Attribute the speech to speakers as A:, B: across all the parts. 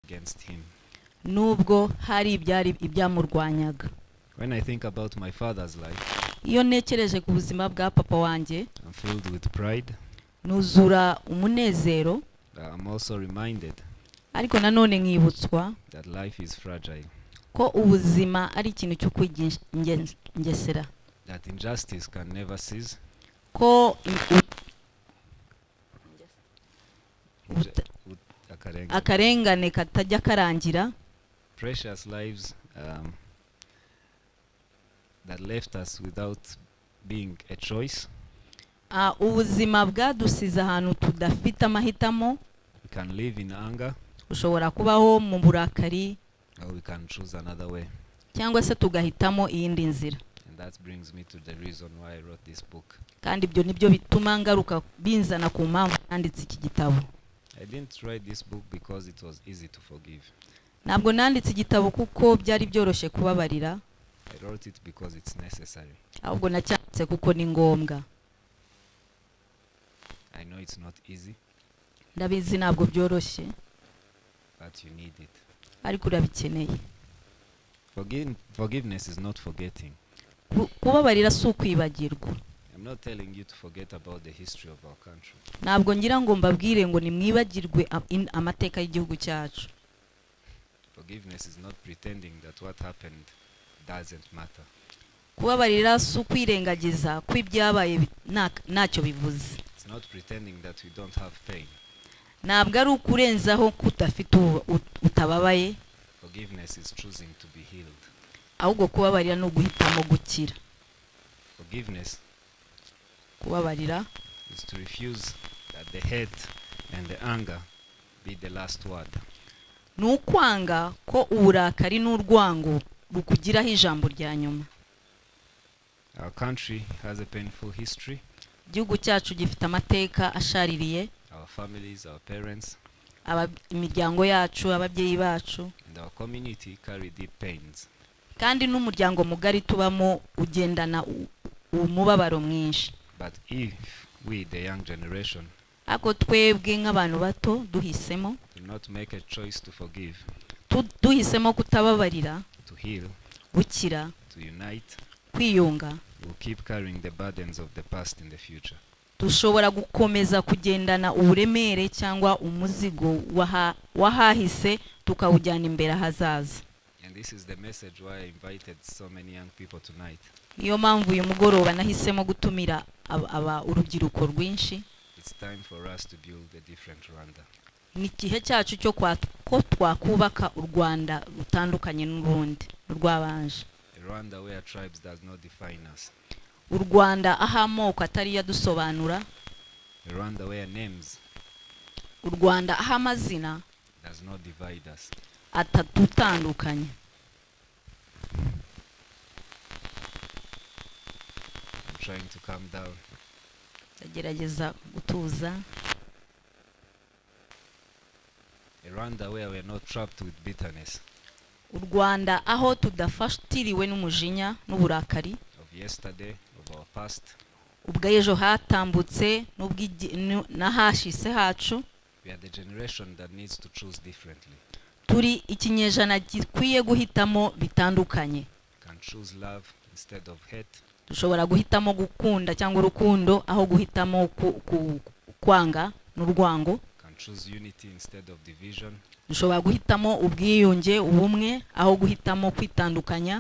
A: against him.
B: nubwo hari ibyari ibyamurwanyaga.
A: When I think about my father's life,
B: iyo nekereje ku buzima bwa papa wanjye,
A: I'm filled with pride.
B: nuzura umunezero,
A: I'm also reminded
B: ariko nanone nkibutswa
A: that life is fragile,
B: ko ubuzima ari ikintu cyo kwigengesera,
A: that injustice can never cease,
B: ko
A: Akarenga.
B: akarengane katajya karangira,
A: Precious lives that left us without being a choice.
B: ubuzima bwadusize ahantu tudafite amahitamo.
A: We can live in anger,
B: ushobora kubaho mu burakari,
A: or we can choose another way.
B: cyangwa se tugahitamo iyindi nzira.
A: And that brings me to the reason why I wrote this book.
B: kandi ibyo nibyo bituma ngaruka binzana ku mpamvu nanditse iki gitabo.
A: I didn't write this book because it was easy to forgive.
B: ntabwo nanditse igitabo kuko byari byoroshye kubabarira,
A: I wrote it because it's necessary.
B: ahubwo nacyanditse kuko ni ngombwa.
A: I know it's not easy,
B: ndabizi ntabwo byoroshye,
A: but you need it.
B: ariko urabikeneye.
A: Forgiveness is not forgetting.
B: kubabarira si ukwibagirwa.
A: I'm not telling you to forget about the history of our country.
B: ntabwo ngira ngo mbabwire ngo nimwibagirwe amateka y'igihugu cyacu.
A: Forgiveness is not pretending that what happened doesn't matter.
B: kubabarira si ukwirengagiza ko ibyabaye ntacyo bivuze.
A: It's not pretending that we don't have pain.
B: ntabwo ari ukurenzaho ko udafite utababaye.
A: Forgiveness is choosing to be healed.
B: ahubwo kubabarira ni uguhitamo gukira.
A: Forgiveness
B: kubabarira
A: is to refuse that the hate and the anger be the last word.
B: ni ukwanga ko uburakari n'urwango bukugiraho ijambo rya nyuma.
A: Our country has a painful history.
B: igihugu cyacu gifite amateka ashaririye.
A: Our families, our parents,
B: imiryango yacu, ababyeyi bacu,
A: and our community carry deep pains.
B: kandi n'umuryango mugari tubamo ugendana umubabaro mwinshi.
A: But if we, the young generation,
B: ariko twebwe nk'abantu bato duhisemo
A: do not make a choice to forgive,
B: duhisemo kutababarira,
A: to heal,
B: gukira,
A: to unite,
B: kwiyunga,
A: we'll keep carrying the burdens of the past in the future.
B: dushobora gukomeza kugendana uburemere cyangwa umuzigo wahahise tukawujyana imbere ahazaza.
A: And this is the message why I invited so many young people tonight.
B: niyo mpamvu uyu mugoroba nahisemo gutumira urubyiruko rwinshi.
A: It's time for us to build a different Rwanda.
B: ni igihe cyacu cyo ko twakubaka u Rwanda rutandukanye n'urundi rwabanje.
A: A Rwanda where tribes does not define us.
B: u Rwanda aho amoko atari yadusobanura.
A: A Rwanda where names
B: u Rwanda aho amazina
A: does not divide us.
B: atatutandukanye.
A: I'm trying to calm down.
B: ndagerageza gutuza.
A: A Rwanda where we are not trapped with bitterness
B: u Rwanda aho tudafatiriwe n'umujinya n'uburakari
A: of yesterday, of our past.
B: ubw'ejo hatambutse n'ahashise hacu.
A: We are the generation that needs to choose differently.
B: turi ikinyejana gikwiye guhitamo bitandukanye.
A: Can choose love instead of hate.
B: dushobora guhitamo gukunda cyangwa urukundo aho guhitamo kwanga n'urwango.
A: Can choose unity instead of division.
B: dushobora guhitamo ubwiyunge, ubumwe aho guhitamo kwitandukanya.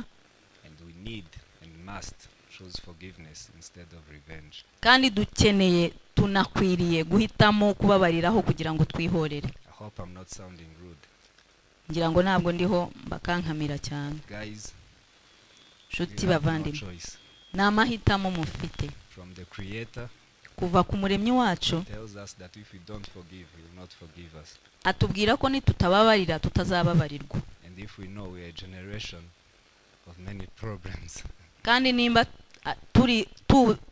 A: And we need and must choose forgiveness instead of revenge.
B: kandi dukeneye tunakwiriye guhitamo kubabariraho kugira ngo twihorere.
A: I hope I'm not sounding rude.
B: ngira ngo ntabwo ndiho bakankamira cyane.
A: Guys,
B: nshuti
A: you have no
B: bavandimwe,
A: choice.
B: ni amahitamo mufite
A: From the Creator
B: kuva ku muremyi wacu.
A: tells us that if we don't forgive, He will not forgive us.
B: atubwira ko nitutababarira tutazababarirwa.
A: And if we know we are a generation of many problems,
B: kandi nimba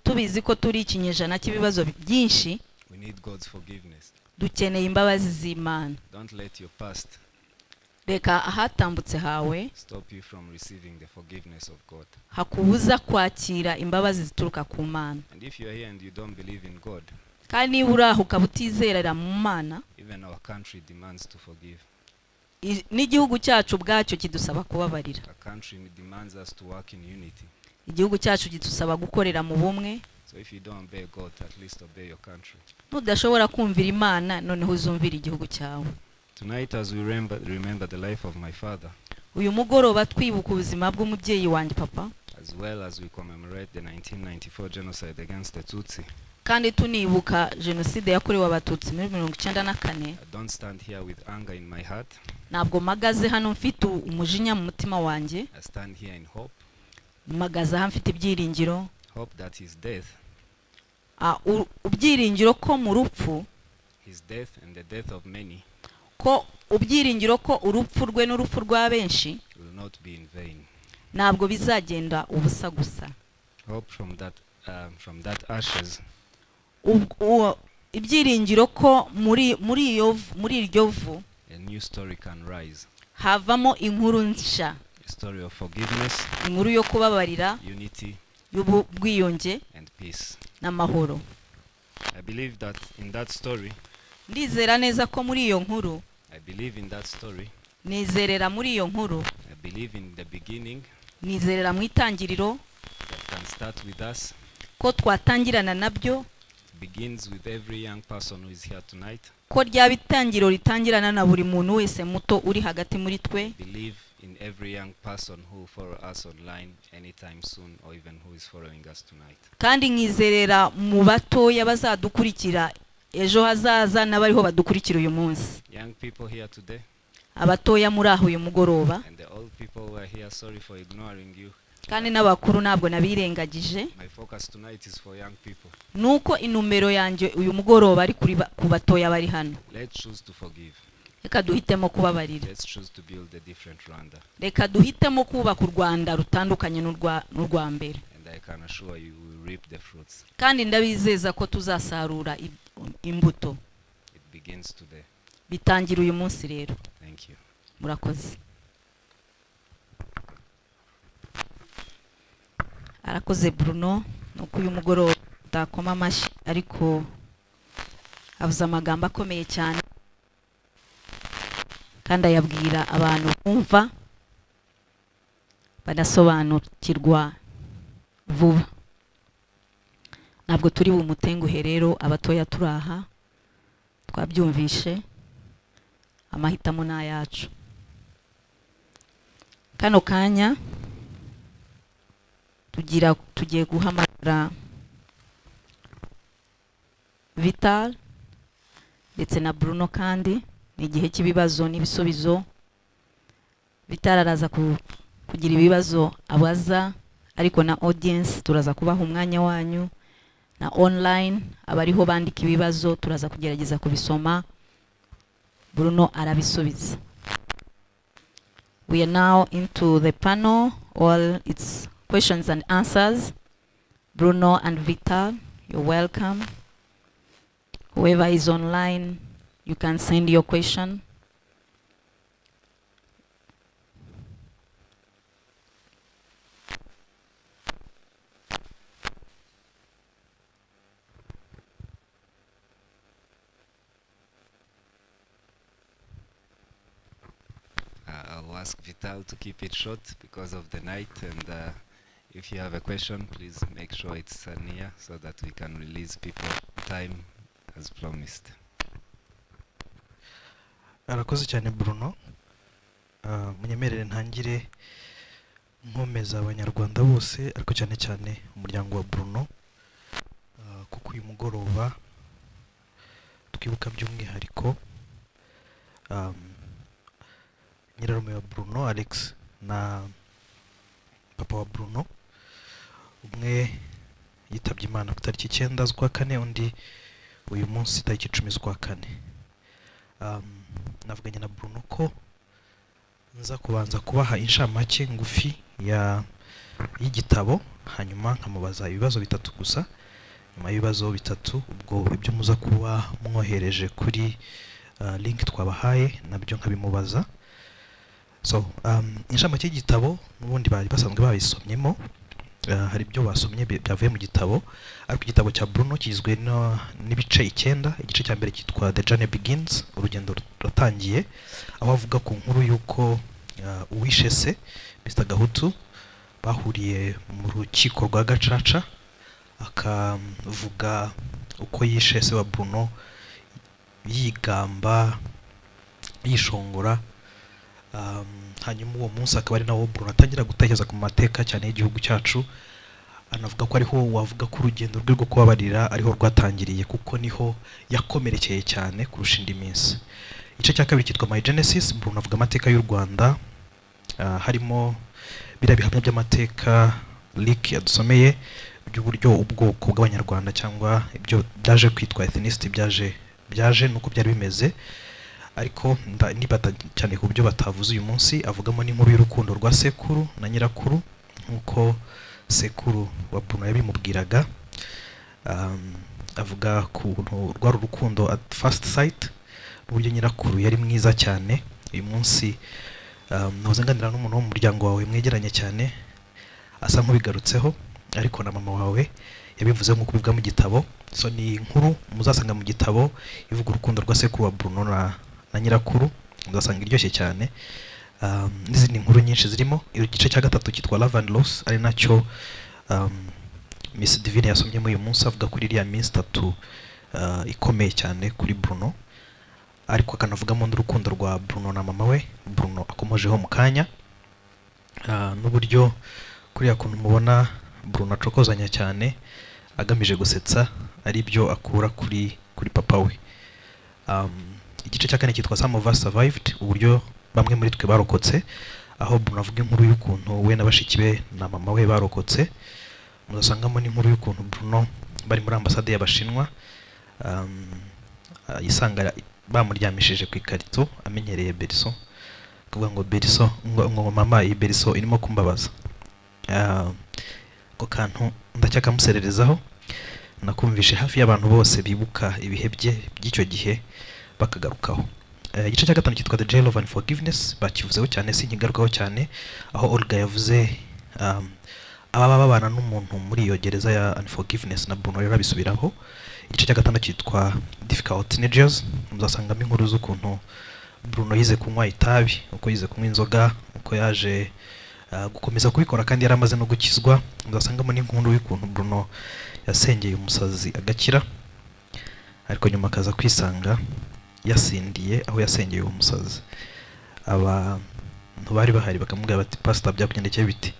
B: tubizi ko turi ikinyejana cy'ibibazo byinshi,
A: we need God's forgiveness.
B: dukeneye imbabazi z'Imana.
A: Don't let your past
B: reka ahatambutse hawe
A: stop you from receiving the forgiveness of God.
B: hakubuza kwakira imbabazi zituruka ku Mana.
A: And if you are here and you don't believe in God,
B: kandi niba uri aho ukaba utizerera mu Mana,
A: even our country demands to forgive.
B: n'igihugu cyacu bwacyo kidusaba kubabarira.
A: Our country demands us to work in unity.
B: Igihugu cyacu kidusaba gukorera mu bumwe.
A: So if you don't obey God, at least obey your country.
B: Nudashobora kumvira Imana noneho uzumvira igihugu cyawe.
A: Tonight as we remember the life of my father,
B: uyu mugoroba twibuka ubuzima bw'umubyeyi wanjye papa,
A: as well as we commemorate the 1994 genocide against the Tutsi,
B: kandi tunibuka jenoside yakorewe abatutsi muri 1994.
A: I don't stand here with anger in my heart.
B: Ntabwo magaze hano mfite umujinya mu mutima wanjye.
A: I stand here in hope.
B: Magaze hano mfite ibyiringiro.
A: Hope that his death,
B: ubyiringiro ko mu rupfu,
A: his death and the death of many,
B: ko ubyiringiro ko urupfu rwe n'urupfu rwa benshi
A: will not be in vain.
B: Ntabwo bizagenda ubusa gusa.
A: Hope from that ashes,
B: ibyiringiro ko muri iryo vu
A: a new story can rise.
B: Havamo inkuru nsha.
A: A story of forgiveness,
B: inkuru yo kubabarira,
A: unity,
B: y'ubwiyunge
A: and peace.
B: N'amahoro.
A: I believe that in that story,
B: ndizera neza ko muri iyo nkuru,
A: I believe in that story,
B: nizerera muri iyo nkuru,
A: I believe in the beginning,
B: nizerera mu itangiriro,
A: that can start with us,
B: ko twatangirana nabyo,
A: begins with every young person who is here tonight.
B: Ko rya bitangiro ritangirana na buri muntu wese muto uri hagati muri twe.
A: Believe in every young person who will follow us online anytime soon, or even who is following us tonight.
B: Kandi nkizerera mu batoya bazadukurikira ejo hazaza n'abariho badukurikira uyu munsi.
A: Young people here today,
B: abatoya muri aho uyu mugoroba,
A: and the old people who are here, sorry for ignoring you.
B: Kandi n'abakuru ntabwo nabirengagije.
A: My focus tonight is for young people.
B: Nuko inumero yanjye uyu mugoroba ari ku batoya bari hano.
A: Let's choose to forgive.
B: Reka duhitemo kubabarira.
A: Let's choose to build a different Rwanda.
B: Reka duhitemo kubaka u Rwanda rutandukanye n'urwa mbere.
A: And I can assure you we will reap the fruits.
B: Kandi ndabizeza ko tuzasarura imbuto.
A: It begins today.
B: Bitangira uyu munsi rero.
A: Thank you.
B: Murakoze. Arakoze Bruno, nuko uyu mugoroba utakoma amashyi ariko avuze amagambo akomeye cyane, kandi ayabwira abantu bumva banasobanukirwa vuba. Ntabwo turi bumutenguhe rero, abatoya turaha twabyumvishe, amahitamo n'ayacu. Kano kanya tugiye guhamagara Vital ndetse na Bruno, kandi ni igihe cy'ibibazo n'ibisubizo. Vital araza kugira ibibazo abaza, ariko na audience turaza kubaha umwanya wanyu, na online abariho bandika ibibazo turaza kugerageza kubisoma, Bruno arabisubiza. We are now into the panel, all its questions and answers. Bruno and Vital, you're welcome. Whoever is online, you can send your question.
A: I'll ask Vital to keep it short because of the night, and if you have a question, please make sure it's near so that we can release people time as promised.
C: Arakoze cyane Bruno. Munyemerere ntangire nkomeza abanyarwanda bose, ariko cyane cyane umuryango wa Bruno, kuko uyu mugoroba twibuka by'umwihariko nyirarume wa Bruno, Alex, na papa wa Bruno. Umwe yitabye Imana ku tariki 9 z'ukwa kane, undi uyu munsi tariki 10 z'ukwa kane. Navuganye na Bruno ko nza kubanza kubaha inshamake ngufi y'igitabo, hanyuma nkamubaza ibibazo bitatu gusa. Nyuma y'ibibazo bitatu, ubwo ibyo muza kuba mwohereje kuri link twabahaye nabyo nkabimubaza. So inshamake y'igitabo n'ubundi bari basanzwe babisomyemo, hari ibyo basomye byavuye mu gitabo, ariko igitabo cya Bruno kigizwe n'ibice 9. Igice cya mbere cyitwa The Journey Begins, urugendo ruratangiye, aho avuga ku nkuru y'uko uwishe se Mr Gahutu bahuriye mu rukiko rwa Gacaca, akavuga uko yishe se wa Bruno yigamba yishongora. Hanyuma uwo munsi akaba ari nawo Bruno atangira gutekereza ku mateka cyane y'igihugu cyacu, anavuga ko ariho wavuga ko urugendo rwe rwo kubabarira ariho rwatangiriye, kuko niho yakomerekeye cyane kurusha indi minsi. Igice cya kabiri cyitwa My Genesis, Bruno avuga amateka y'u Rwanda, harimo biriya bihamya by'amateka Lick yadusomeye by'uburyo ubwoko bw'abanyarwanda cyangwa ibyo byaje kwitwa ethnicity byaje nuko byari bimeze, ariko nibata cyane ku byo batavuze uyu munsi. Avugamo n'inkuru y'urukundo rwa sekuru na nyirakuru, nkuko sekuru wa Bruno yabimubwiraga. Avuga ku rwari urukundo at first sight, n'uburyo nyirakuru yari mwiza cyane. Uyu munsi nahoze nganira n'umuntu wo mu muryango wawe mwegeranye cyane, asa nk'ubigarutseho, ariko na mama wawe yabivuze nk'uko bivuga mu gitabo. So ni inkuru muzasanga mu gitabo ivuga urukundo rwa sekuru wa Bruno na nyirakuru, muzasanga iryoshye cyane. N'izindi nkuru nyinshi zirimo. Igice cya gatatu cyitwa Love and Loss, ari nacyo Miss Divine yasomyemo uyu munsi, avuga kuri iriya minsi 3 ikomeye cyane kuri Bruno, ariko akanavugamo n'urukundo rwa Bruno na mama we, Bruno akomojeho mu kanya, n'uburyo kuriya kuntu mubona Bruno acokozanya cyane agamije gusetsa ari byo akura kuri papa we. Igice cya kane cyitwa Some of Us Survived, uburyo bamwe muri twe barokotse, aho Bruno avuga inkuru y'ukuntu we n'abashiki be na mama we barokotse. Muzasangamo n'inkuru y'ukuntu Bruno bari muri ambasade y'Abashinwa, yisanga bamuryamishije ku ikarito amenyereye Beriso, kuvuga ngo Beriso ngo mama iyi Beriso irimo kumbabaza. Ko kantu ndacyakamusererezaho, nakumvishe hafi y'abantu bose bibuka ibihe by'icyo gihe bakagarukaho. Igice cya gatanu cyitwa The Jail of Unforgiveness, bakivuzeho cyane sinkigarukaho cyane, aho Olga yavuze ababa babana n'umuntu muri iyo gereza ya Unforgiveness, na Bruno rero abisubiraho. Igice cya gatandatu cyitwa Difficult Teenagers, muzasangamo inkuru z'ukuntu Bruno yize kunywa itabi, uko yize kunywa inzoga, uko yaje gukomeza kubikora kandi yaramaze no gukizwa. Muzasangamo n'inkuru y'ukuntu Bruno yasengeye umusazi agakira, ariko nyuma akaza kwisanga yasindiye aho yasengeye uwo musazi. Abantu bari bahari bakamubwira bati pastor byakugendekeye bite.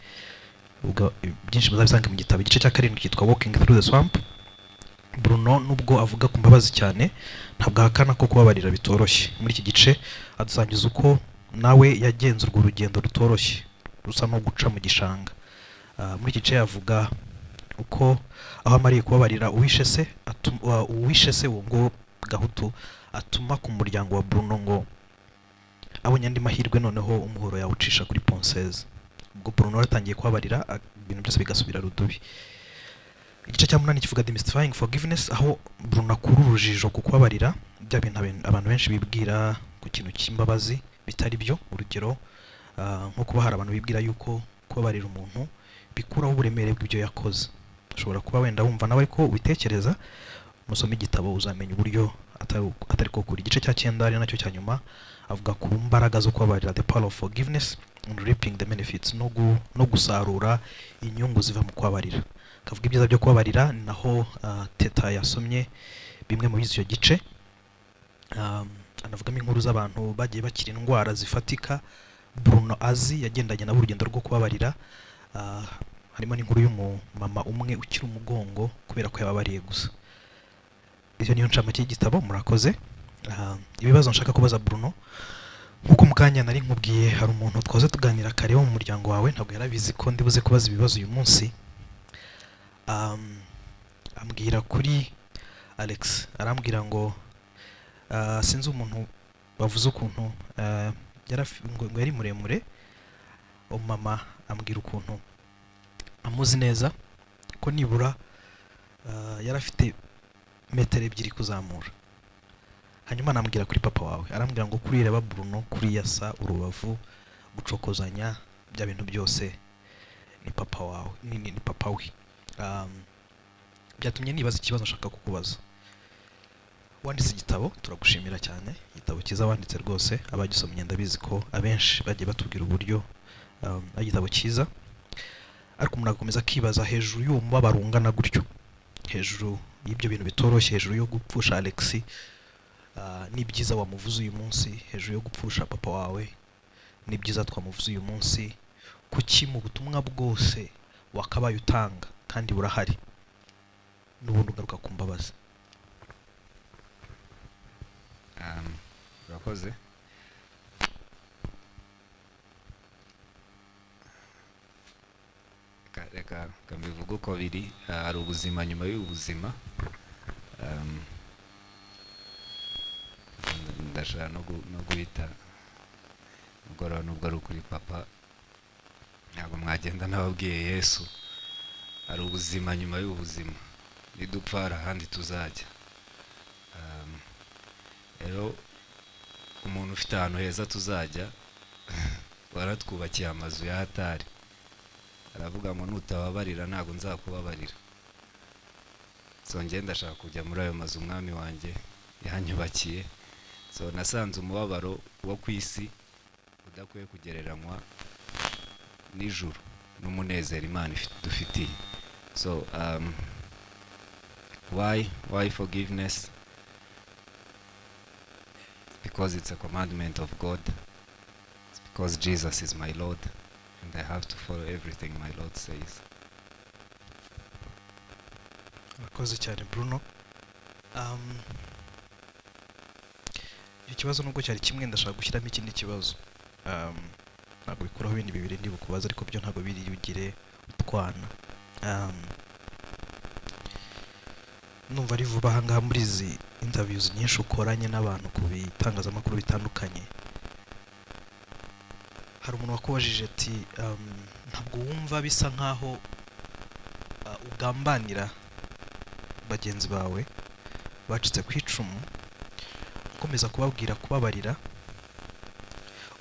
C: Ubwo byinshi muzabisanga mu gitabo. Igice cya karindwi cyitwa Walking Through the Swamp, Bruno nubwo avuga ku mbabazi cyane, ntabwo ahakana ko kubabarira bitoroshye. Muri iki gice adusangiza uko nawe yagenze urwo rugendo rutoroshye rusa no guca mu gishanga. Muri iki gice yavuga uko aho amariye kubabarira uwishe se wo ngo Gahutu, atuma ku muryango wa Bruno ngo abonye andi mahirwe noneho umuhoro yawucisha kuri Ponceuse. Ubwo Bruno yatangiye kubabarira, ibintu byose bigasubira rudubi. Igice cya 8 kivuga Demystifying Forgiveness, aho Bruno akura urujijo ku kubabarira, bya bintu abantu benshi bibwira ku kintu cy'imbabazi bitari byo. Urugero nko kuba hari abantu bibwira yuko kubabarira umuntu bikuraho uburemere bw'ibyo yakoze. Ushobora kuba wenda wumva nawe ko ubitekereza, musome igitabo uzamenya uburyo atari ko kuri. Igice cya 9 ari nacyo cya nyuma, avuga ku mbaraga zo kubabarira, The Power of Forgiveness and Reaping the Benefits, no gusarura inyungu ziva mu kubabarira. Kavuga ibyiza byo kubabarira, naho Teta yasomye bimwe mu bizyo gice. Anavugamo inkuru z'abantu bagiye bakira indwara zifatika Bruno azi yagendanye nabo urugendo rwo kubabarira. Harimo n'inkuru y'umumama umwe ukiri umugongo kubera ko yababariye gusa. Iyo niyo ncamake y'igitabo. Murakoze. Ibibazo nshaka kubaza Bruno, nkuko mukanya nari nkubwiye, hari umuntu twaze tuganira kare wo mu muryango wawe, ntabwo yarabizi ko ndibuze kubaza ibibazo uyu munsi. Ambwira kuri Alex, arambwira ngo sinzi umuntu bavuze ukuntu ngo yari muremure. Mama ambwira ukuntu amuzi neza ko nibura yarafite metero 2 kuzamura. Hanyuma anambwira kuri papa wawe, arambwira ngo kuri reba Bruno kuri yasa urubavu gucokozanya bya bintu byose ni papa wawe ni papa we. Byatumye nibaza ikibazo nshaka kukubaza. Wanditse igitabo, turagushimira cyane, igitabo cyiza wanditse rwose, abagisomye ndabizi ko abenshi bagiye batubwira uburyo igitabo cyiza, ariko umuntu agakomeza akibaza hejuru y'uwo mubabaro ungana gutyo, hejuru y'ibyo bintu bitoroshye, hejuru yo gupfusha Alexis, n'ibyiza wamuvuze uyu munsi, hejuru yo gupfusha papa wawe n'ibyiza twamuvuze uyu munsi, kuki mu butumwa bwose wakabaye utanga kandi burahari n'ubundi ugaruka ku mbabazi?
A: Urakoze. Reka mbivuga uko biri, hari ubuzima nyuma y'ubuzima. Ndashaka no guhita mugoroba nubwo ari ukuri papa, ntabwo mwagenda nababwiye Yesu hari ubuzima nyuma y'ubuzima, nidupfa hari ahandi tuzajya. Rero umuntu ufite ahantu heza tuzajya waratwubakiye amazu ya hatari, aravuga ngo nutababarira ntabwo nzakubabarira. So njye ndashaka kujya muri ayo mazu umwami wanjye yanyubakiye. So nasanze umubabaro wo ku isi udakwiye kugereranywa n'ijuru n'umunezero Imana dufitiye. So why forgiveness? Because it's a commandment of God. It's because Jesus is my Lord and I have to follow everything my Lord says.
C: Urakoze cyane Bruno. Ikibazo nubwo cyari kimwe ndashaka gushyiramo ikindi kibazo. Ntabwo bikuraho ibindi bibiri ndi bukubaza, ariko byo ntabwo biri bugire utwana. Numva ari vuba ahangaha muri izi interviews nyinshi ukoranye n'abantu ku bitangazamakuru bitandukanye, hari umuntu wakubajije ati ntabwo wumva bisa nkaho ugambanira bagenzi bawe bacitse ku icumu, ukomeza kubabwira kubabarira,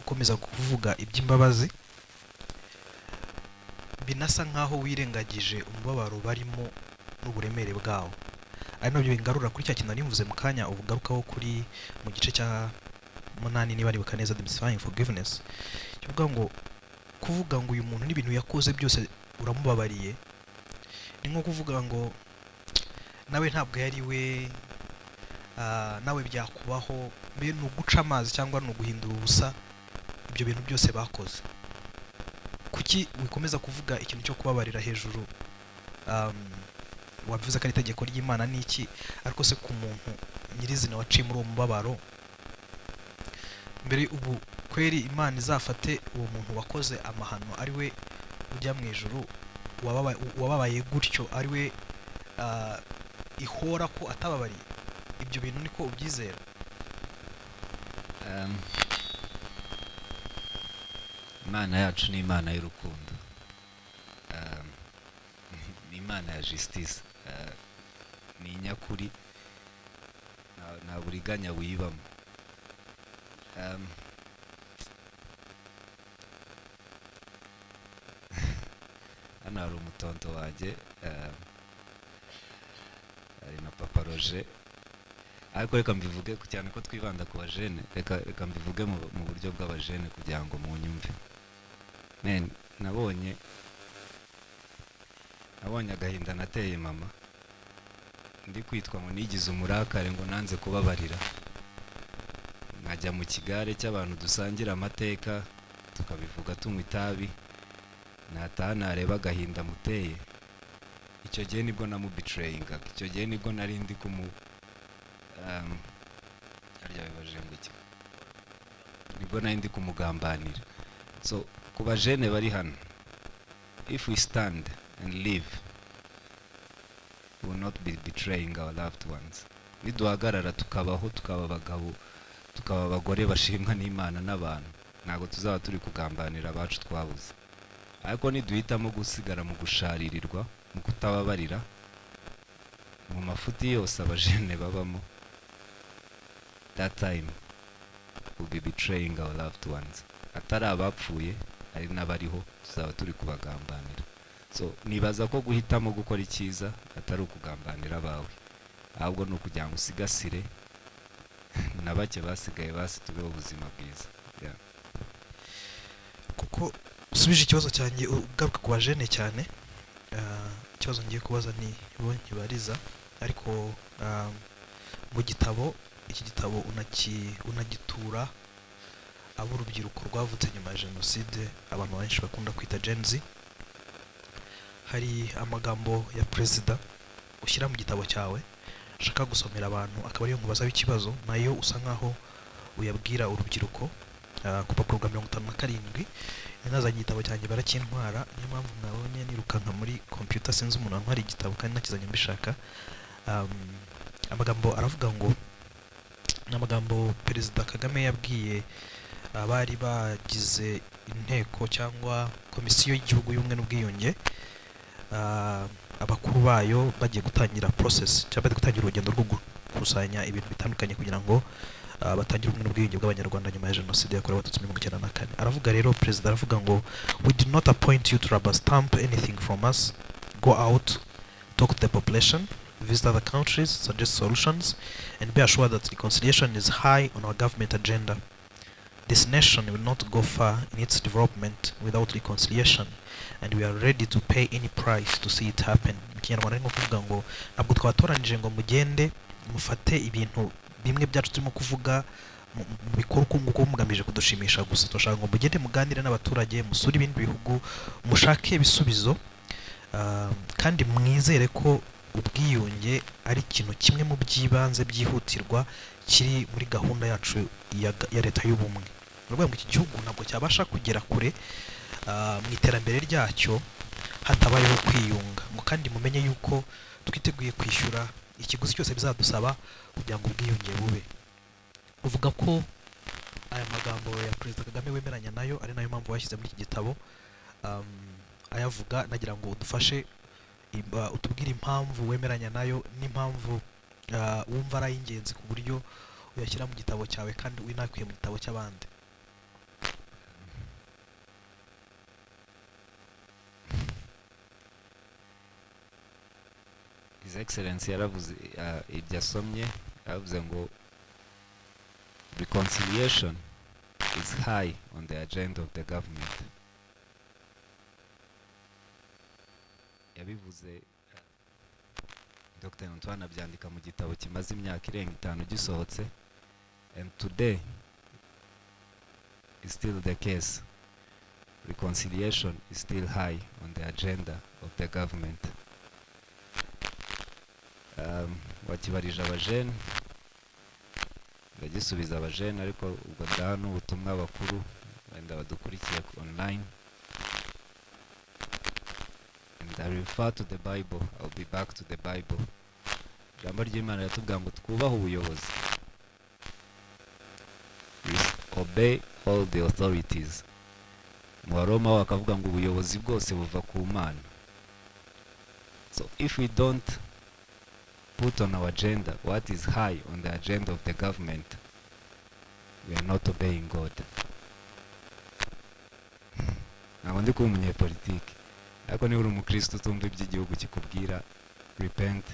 C: ukomeza kuvuga iby'imbabazi, binasa nkaho wirengagije umubabaro barimo n'uburemere bwawo. Ari nabyo bingarura kuri cya kintu nimvuze mu kanya ubugarukaho kuri mu gice cya 8 niba ari bukaneza demystifying forgiveness, kivuga ngo kuvuga ngo uyu muntu n'ibintu yakoze byose uramubabariye, ni nko kuvuga ngo nawe ntabwo yari we, nawe byakubaho, mbe nuguca amazi cyangwa nuguhindura ubusa ibyo bintu byose bakoze. Kuki wikomeza kuvuga ikintu cyo kubabarira hejuru? Wabivuze ko ari itegeko ry'Imana n'iki, ariko se ku muntu nyirizina waciye muri uwo mubabaro, mbere ubu kweri Imana izafate uwo muntu wakoze amahano ari we ujya mu ijuru, wababaye gutyo ari we ihora ko atababariye? Ibyo bintu niko ubyizera?
A: Imana yacu ni Imana y'urukundo, ni Imana ya justice, ni inyakuri, nta buriganya wibamo. Hano hari umutonto wanjye, hari na papa Roger, ariko reka mbivuge cyane ko twibanda ku bajene, reka mbivuge mu buryo bw'abajene kugira ngo munyumve. Nabonye agahinda nateye mama, ndi kwitwa ngo nigize umurakare ngo nanze kubabarira, nkajya mu kigare cy'abantu dusangira amateka tukabivuga tunywa itabi, nataha nareba agahinda muteye, icyo gihe nibwo namubetrayinga, icyo gihe nibwo nari ndi nibwo nari ndi kumugambanira. So ku bajene bari hano, if we stand and live, we will not be betraying our loved ones. Niduhagarara tukabaho, tukaba abagabo, tukaba abagore bashimwa n'Imana n'abantu, ntabwo tuzaba turi kugambanira abacu twabuze. Ariko niduhitamo gusigara mu gusharirirwa, mu kutababarira, mu mafuti yose abajene babamo, that time we'll be betraying our loved ones. Atari abapfuye, ari n'abariho tuzaba turi kubagambanira. so nibaza ko guhitamo gukora icyiza atari ukugambanira abawe, ahubwo ni ukugira ngo usigasire na bake basigaye basitubeho ubuzima bwiza. Yeah.
C: kuko usubije ikibazo cyanjye ugaruka ku bajene cyane, ikibazo ngiye kubaza ni bo nkibariza, ariko mu gitabo, iki gitabo unagitura abo urubyiruko rwavutse nyuma ya jenoside, abantu benshi bakunda kwita Gen Z. Hari amagambo ya perezida ushyira mu gitabo cyawe shaka gusomera abantu, akaba ariyo nkubaza ikibazo, nayo usa nkaho uyabwira urubyiruko ku papuro bwa 57. Nazanye igitabo cyanjye barakintwara, niyo mpamvu mwabonye nirukanka muri computer, sinzi umuntu wantwara igitabo kandi nakizanye mbishaka. Amagambo aravuga ngo, n'amagambo Perezida Kagame yabwiye abari bagize inteko cyangwa komisiyo y'igihugu y'ubumwe n'ubwiyunge, abakuru bayo bagiye gutangira process cyangwa gutangira urugendo rwo gukusanya ibintu bitandukanye kugira ngo batangire ubumwe n'ubwiyunge bw'abanyarwanda nyuma ya jenoside yakorewe abatutsi mu 1994. Aravuga rero, perezida aravuga ngo, we did not appoint you to rubber stamp anything from us. Go out, talk to the population, visit other countries, suggest solutions, and be assured that reconciliation is high on our government agenda. This nation will not go far in its development without reconciliation, and we are ready to pay any price to see it happen. Kinyarwanda ngo kuvuga ngo ntabwo twatoranije ngo mugende mufate ibintu bimwe byacu turimo kuvuga mu bikorwa nguko mugamije kudushimisha gusa, turashaka ngo mugende muganire n'abaturage, musure ibindi bihugu, mushake ibisubizo, kandi mwizere ko ubwiyunge ari ikintu kimwe mu byibanze byihutirwa kiri muri gahunda yacu ya leta y'ubumwe. Urumva ngo iki gihugu ntabwo cyabasha kugera kure mu iterambere ryacyo hatabayeho kwiyunga, ngo kandi mumenye yuko twiteguye kwishyura ikiguzi cyose bizadusaba kugira ngo ubwiyunge bube. Uvuga ko aya magambo ya Perezida Kagame wemeranya nayo, ari nayo mpamvu washyize muri iki gitabo. Ayavuga nagira ngo udufashe utubwire impamvu wemeranya nayo n'impamvu wumva ari ingenzi ku buryo uyashyira mu gitabo cyawe kandi winakuye mu gitabo cy'abandi.
A: His Excellency yaravuze ibyo asomye, yaravuze ngo reconciliation is high on the agenda of the government. Yabivuze Dr. Antoine abyandika mu gitabo kimaze imyaka irenga 5 gisohotse, and today is still the case. Reconciliation is still high on the agenda of the government. Wakibarije abajene, ndagisubiza abajene, ariko ubwo ndahano ubutumwa abakuru wenda badukurikiye online. And I refer to the Bible. I'll be back to the Bible. Ijambo ry'Imana riratubwira ngo twubahe ubuyobozi. We obey all the authorities. Mu Baroma bakavuga ngo ubuyobozi bwose buva ku Mana. So if we don't put on our agenda what is high on the agenda of the government, we are not obeying God. Ntabwo ndi kuba umunyepolitiki, ariko niba uri umukristo utumva iby'igihugu kikubwira, repent,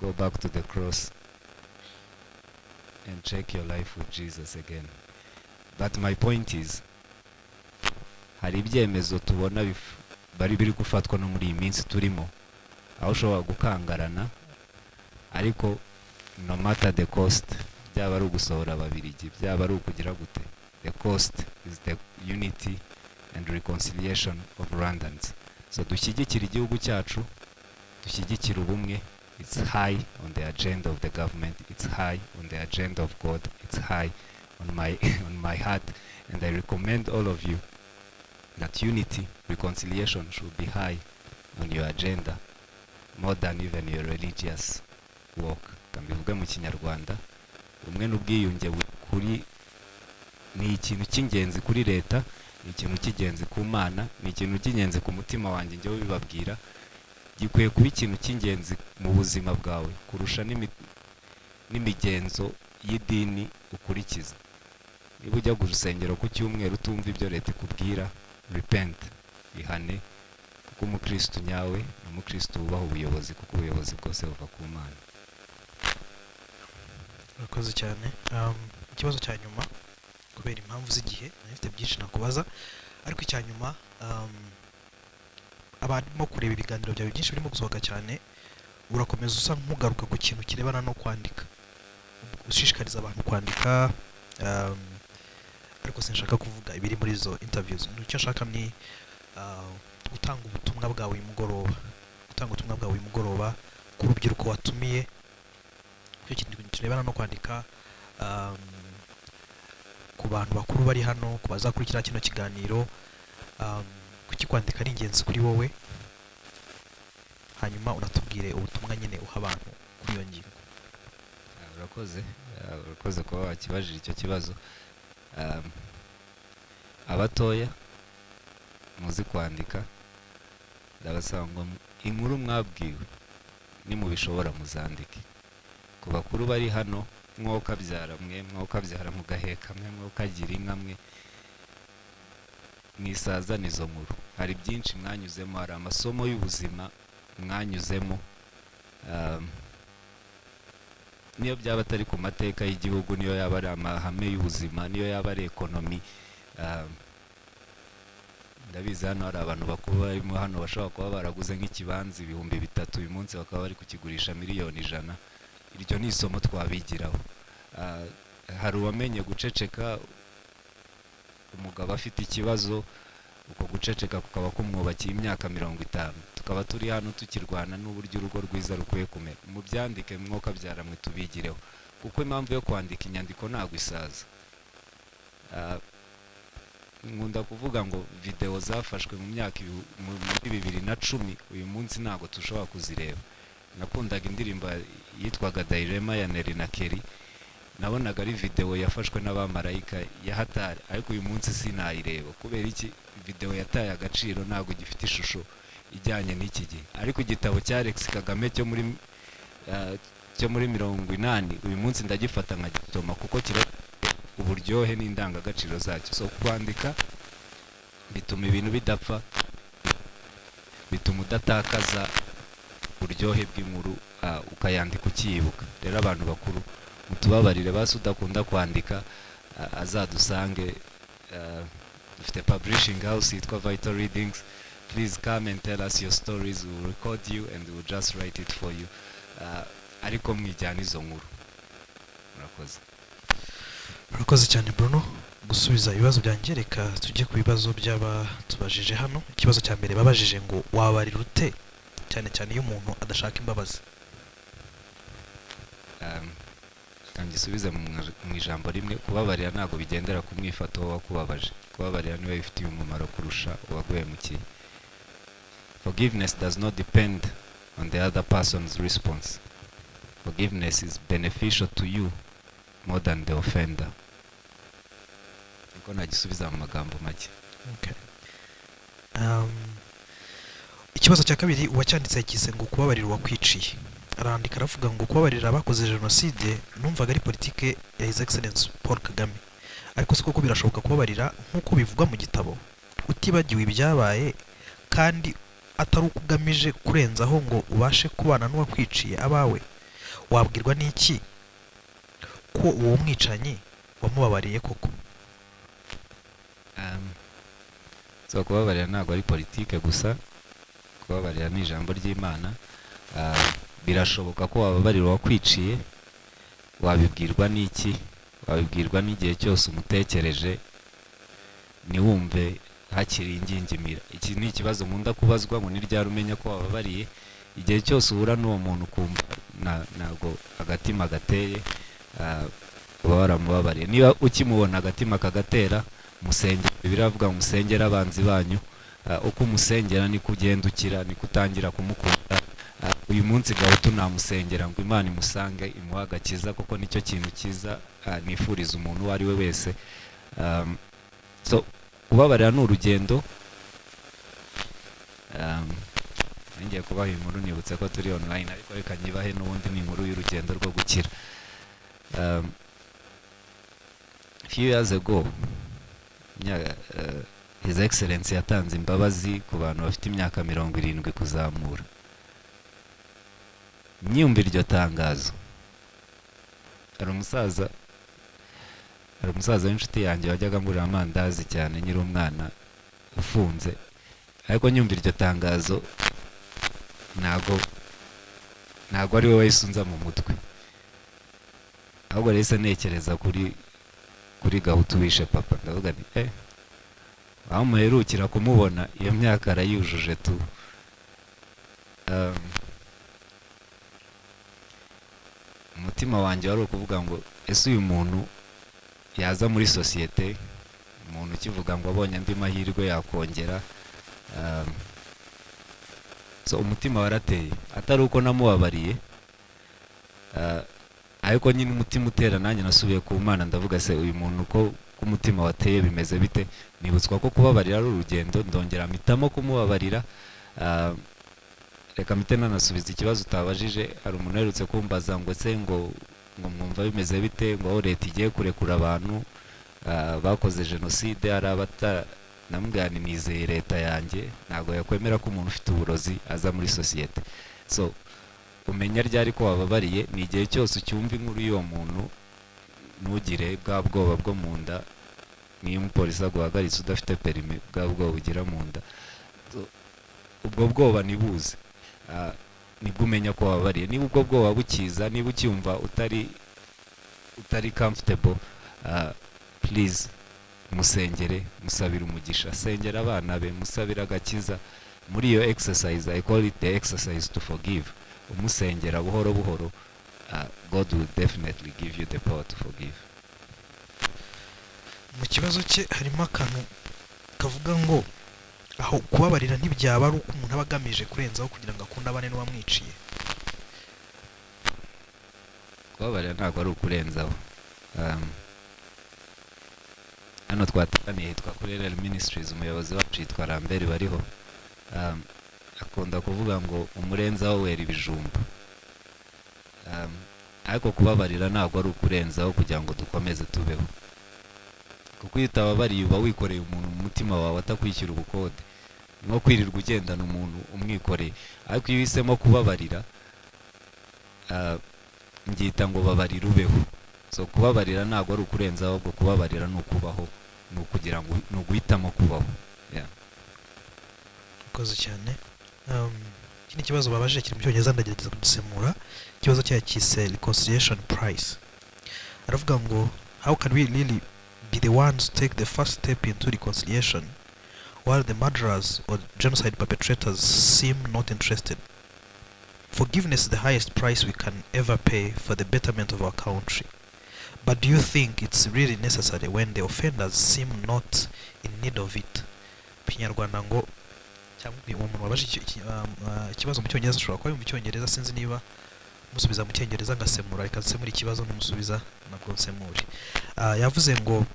A: go back to the cross and check your life with Jesus again. But my point is, hari ibyemezo tubona biri gufatwa no muri iyi minsi turimo, aho ushobora gukangarana, ariko no matter the cost, byaba ari ugusohora Ababiligi, byaba ari ukugira gute, the cost is the unity and reconciliation of Rwandans. So dushyigikira igihugu cyacu, dushyigikira ubumwe. It's high on the agenda of the government, it's high on the agenda of God, it's high on my heart, and I recommend all of you that unity, reconciliation should be high on your agenda, more than even your religious walk. Kambivuga mu Kinyarwanda, umwe n'ubwiyunge kuri ni ikintu cy'ingenzi kuri leta, ni ikintu cy'ingenzi ku Mana, ni ikintu cy'ingenzi ku mutima wanjye njyewe bibabwira, gikwiye kuba ikintu cy'ingenzi mu buzima bwawe kurusha n'imigenzo y'idini ukurikiza. Niba ujya ku rusengero ku cyumweru utumva ibyo leta ikubwira, repent, ihane, kuko umukristo nyawe umukristo ubaho ubuyobozi kuko ubuyobozi bwose buva ku Mana.
C: Urakoze cyane. Ikibazo cya nyuma kubera impamvu z'igihe nafite byinshi nakubaza, ariko icya nyuma abarimo kureba ibiganiro byawe byinshi birimo gusohoka cyane, urakomeza usa nk'ugaruka ku kintu kirebana no kwandika, ushishikariza abantu kwandika, ariko sinshaka kuvuga ibiri muri izo interviews. Icyo nshaka ni gutanga ubutumwa bwawe uyu mugoroba ku rubyiruko watumiye, icyo kintu kirebana no kwandika, ku bantu bakuru bari hano, ku bazakurikira kino kiganiro, kuki kwandika ari ingenzi kuri wowe, hanyuma unatubwire ubutumwa nyine uha abantu kuri iyo ngingo.
A: Urakoze kuba wakibajije icyo kibazo. Abatoya muzi kwandika, ndabasaba ngo inkuru mwabwiwe nimubishobora muzandike. Ku bakuru bari hano, mwokabyara mugaheka mwe, mwokagira inka mwe, mwisaza nizo nkuru. Hari byinshi mwanyuzemo, hari amasomo y'ubuzima mwanyuzemo, niyo byaba atari ku mateka y'igihugu, niyo yaba ari amahame y'ubuzima, niyo yaba ari ekonomi. Ndabizi hano hari abantu bakuru barimo hano bashobora kuba baraguze nk'ikibanza 3,000 uyu munsi bakaba bari kukigurisha 1,100,000. Iryo ni isomo twabigiraho. Hari uwamenye guceceka, umugabo afite ikibazo, uko guceceka kukaba kumwubakiye imyaka 50. Tukaba turi hano tukirwana n'uburyo urugo rwiza rukwiye kumera. Mu byandike mwoka byaramwe tubigireho, kuko impamvu yo kwandika inyandiko ntabwo isaza. Nkunda kuvuga ngo video zafashwe mu myaka muri 2010 uyu munsi ntabwo tushobora kuzireba. Nakundaga indirimbo yitwaga Dairema ya Neri na Kelly, nabonaga ari video yafashwe n'abamarayika ya hatari, ariko uyu munsi sinayireba kubera iki? Video yataye agaciro, ntabwo gifite ishusho ijyanye n'iki gihe. Ariko igitabo cya Alex Kagame cyo muri 80 uyu munsi ndagifata nkagitoma kuko kira uburyohe n'indangagaciro zacyo. So kwandika bituma ibintu bidapfa, bituma udatakaza uburyohe bw'inkuru, ukayandika ukiyibuka. Rero abantu bakuru mutubabarire, basi udakunda kwandika azadusange. Dufite publishing house yitwa Vital Readings. Please come and tell us your stories. We will record you and we will just write it for you. Ariko mwijyana izo nkuru.
C: Urakoze cyane Bruno gusubiza ibibazo byanjye. Reka tujye ku bibazo by'abatubajije hano. Ikibazo cya mbere babajije ngo wabarira ute cyane cyane iyo umuntu adashaka imbabazi.
A: Ngisubize mu ijambo rimwe, kubabarira ntabwo bigendera ku mwifato wakubabaje. Kubabarira niwe bifitiye umumaro kurusha uwaguhemukiye. Forgiveness does not depend on the other person's response. Forgiveness is beneficial to you more than the offender. Niko nagisubiza mu magambo make.
C: Okay. Ikibazo cya kabiri uwacyanditse yakise ngo kubabarira wakwiciye. Arandika aravuga ngo kubabarira abakoze jenoside numvaga ari politike ya His Excellence Paul Kagame, ariko siko ko birashoboka kubabarira nk'uko bivugwa mu gitabo, utibagiwe ibyabaye kandi atari ukugamije kurenzaho ngo ubashe kubana n'uwakwiciye abawe. Wabwirwa n'iki ko uwo mwicanyi wamubabariye koko?
A: So kubabarira ntabwo ari politike gusa, kubabarira ni ijambo ry'Imana. Birashoboka ko wababarira uwakwiciye. Wabibwirwa n'iki? Wabibwirwa n'igihe cyose umutekereje niwumve hakiri ingingimira. Iki ni ikibazo nkunda kubazwa, ngo ni ryari umenya ko wababariye. Igihe cyose uhura n'uwo muntu kumva ntabwo agatima gateye, uba waramubabariye. Niba ukimubona agatima kagatera, musengera. Biravuga ngo musengera abanzi banyu. Uko umusengera niko ugenda ukira, niko utangira kumukunda. Uyu munsi gaho tunamusengera ngo Imana imusange imuha agakiza, kuko nicyo kintu cyiza nifuriza umuntu uwo ari we wese. So kubabarira ni urugendo. Ngiye kubaha inkuru nibutse ko turi online, ariko reka nyibahe n'ubundi ni inkuru y'urugendo rwo gukira. Few years ago, His Excellency yatanze imbabazi ku bantu bafite imyaka 70 kuzamura. Nyumva iryo tangazo, hari umusaza w'inshuti yanjye wajyaga ngurira amandazi cyane nyiri umwana ufunze, ariko nyumva iryo tangazo ntago ari we wayisunza mu mutwe, ahubwo rese nekereza kuri Gahutu wishe papa, ndavuga nti aho muherukira kumubona iyo myaka arayujuje tu. Umutima wanjye wari ukuvuga ngo ese uyu muntu yaza muri societe, umuntu ukivuga ngo abonye andi mahirwe yakongera, so umutima warateye, atari uko namubabariye, ariko nyine umutima utera, nanjye nasubiye ku Mana ndavuga se uyu muntu ko umutima wateye bimeze bite. Nibutswa ko kubabarira ari urugendo, ndongera mpitamo kumubabarira. Reka mpite nanasubiza ikibazo utabajije. Hari umuntu uherutse kumbaza ngo se ngo mwumva bimeze bite, ngo aho leta igiye kurekura abantu bakoze jenoside, ari namubwira nti nizeye leta yanjye ntabwo yakwemera ko umuntu ufite uburozi aza muri societe. So umenya ryari ko wababariye ni igihe cyose ucyumva inkuru y'uwo muntu, ntugire bwa bwoba bwo mu nda nk'iyo umupolisi aguhagaritse udafite perime, bwa bwoba ugira mu nda. Ubwo bwoba nibuze, nibwo umenya ko wababariye. Niba ubwo bwoba bukiza, niba ucyumva utari comfortable, please musengere, musabira umugisha, sengera abana be, musabira agakiza. Muri iyo exercise, I call it the exercise to forgive. Umusengera buhoro buhoro, God will definitely give you the power to forgive.
C: Mu kibazo cye harimo akantu kavuga ngo aho kubabarira ntibyaba ari uko umuntu aba agamije kurenzaho kugira ngo akunde abane n'uwamwiciye.
A: Kubabarira ntabwo ari ukurenzaho. Hano twateraniye hitwa kuri RL Ministries, umuyobozi wacu yitwa Lambert bariho, akunda kuvuga ngo umurenzaho wera ibijumba. Ariko kubabarira ntabwo ari ukurenzaho kugira ngo dukomeze tubeho, kuko iyo utababariye uba wikoreye umuntu mu mutima wawe atakwishyura ubukode, nko kwirirwa ugendana umuntu umwikoreye. Ariko iyo uhisemo kubabarira, ngita ngo babarira ubeho. So kubabarira ntabwo ari ukurenzaho, ahubwo kubabarira ni ukubaho, ni ukugira ngo ni uguhitamo kubaho.
C: Ukoze cyane. Ikindi kibazo babajije kiri mu cyongereza ndagerageza kugisemura. Ikibazo cya cyise reconciliation price. Aravuga ngo how can we really be the ones to take the first step into reconciliation while the murderers or genocide perpetrators seem not interested? Forgiveness is the highest price we can ever pay for the betterment of our country. But do you think it's really necessary when the offenders seem not in need of it? Pinyarwanda ngo cyangwa umuntu wabajije ikibazo mu cyongereza ashobora kuba mu cyongereza, sinzi niba musubiza mu cyongereza ngasemura, reka nsemura ikibazo n'umusubiza nabwo nsemure. Yavuze ngo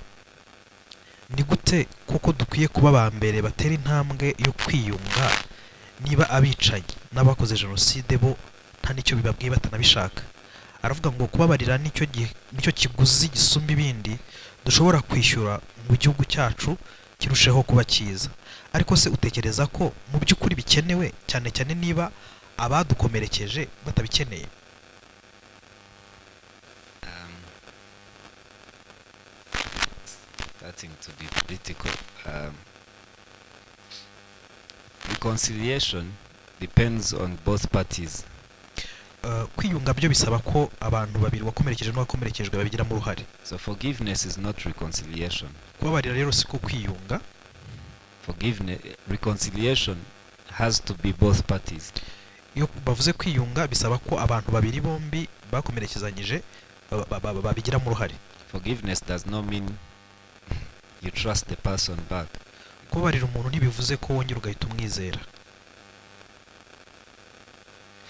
C: ni gute kuko dukwiye kuba ba mbere batera intambwe yo kwiyunga niba abicanyi n'abakoze jenoside bo nta nicyo bibabwiye batanabishaka. Aravuga ngo kubabarira nicyo kiguzi gisumba ibindi dushobora kwishyura mu gihugu cyacu kirusheho kuba cyiza. Ariko se utekereza ko mu by'ukuri bikenewe, cyane cyane niba abadukomerekeje batabikeneye?
A: Starting to be political, reconciliation depends on both parties.
C: Kwiyunga byo bisaba ko abantu babiri wakomerekeje n'uwakomerekejwe babigiramo uruhare.
A: So forgiveness is not reconciliation.
C: Kubabarira rero siko kwiyunga.
A: Reconciliation has to be both parties.
C: Iyo bavuze kwiyunga bisaba ko abantu babiri bombi bakomerekezanyije babigiramo uruhare.
A: Forgiveness does not mean you trust the person back.
C: Kubabarira umuntu ntibivuze ko wongera ugahita umwizera.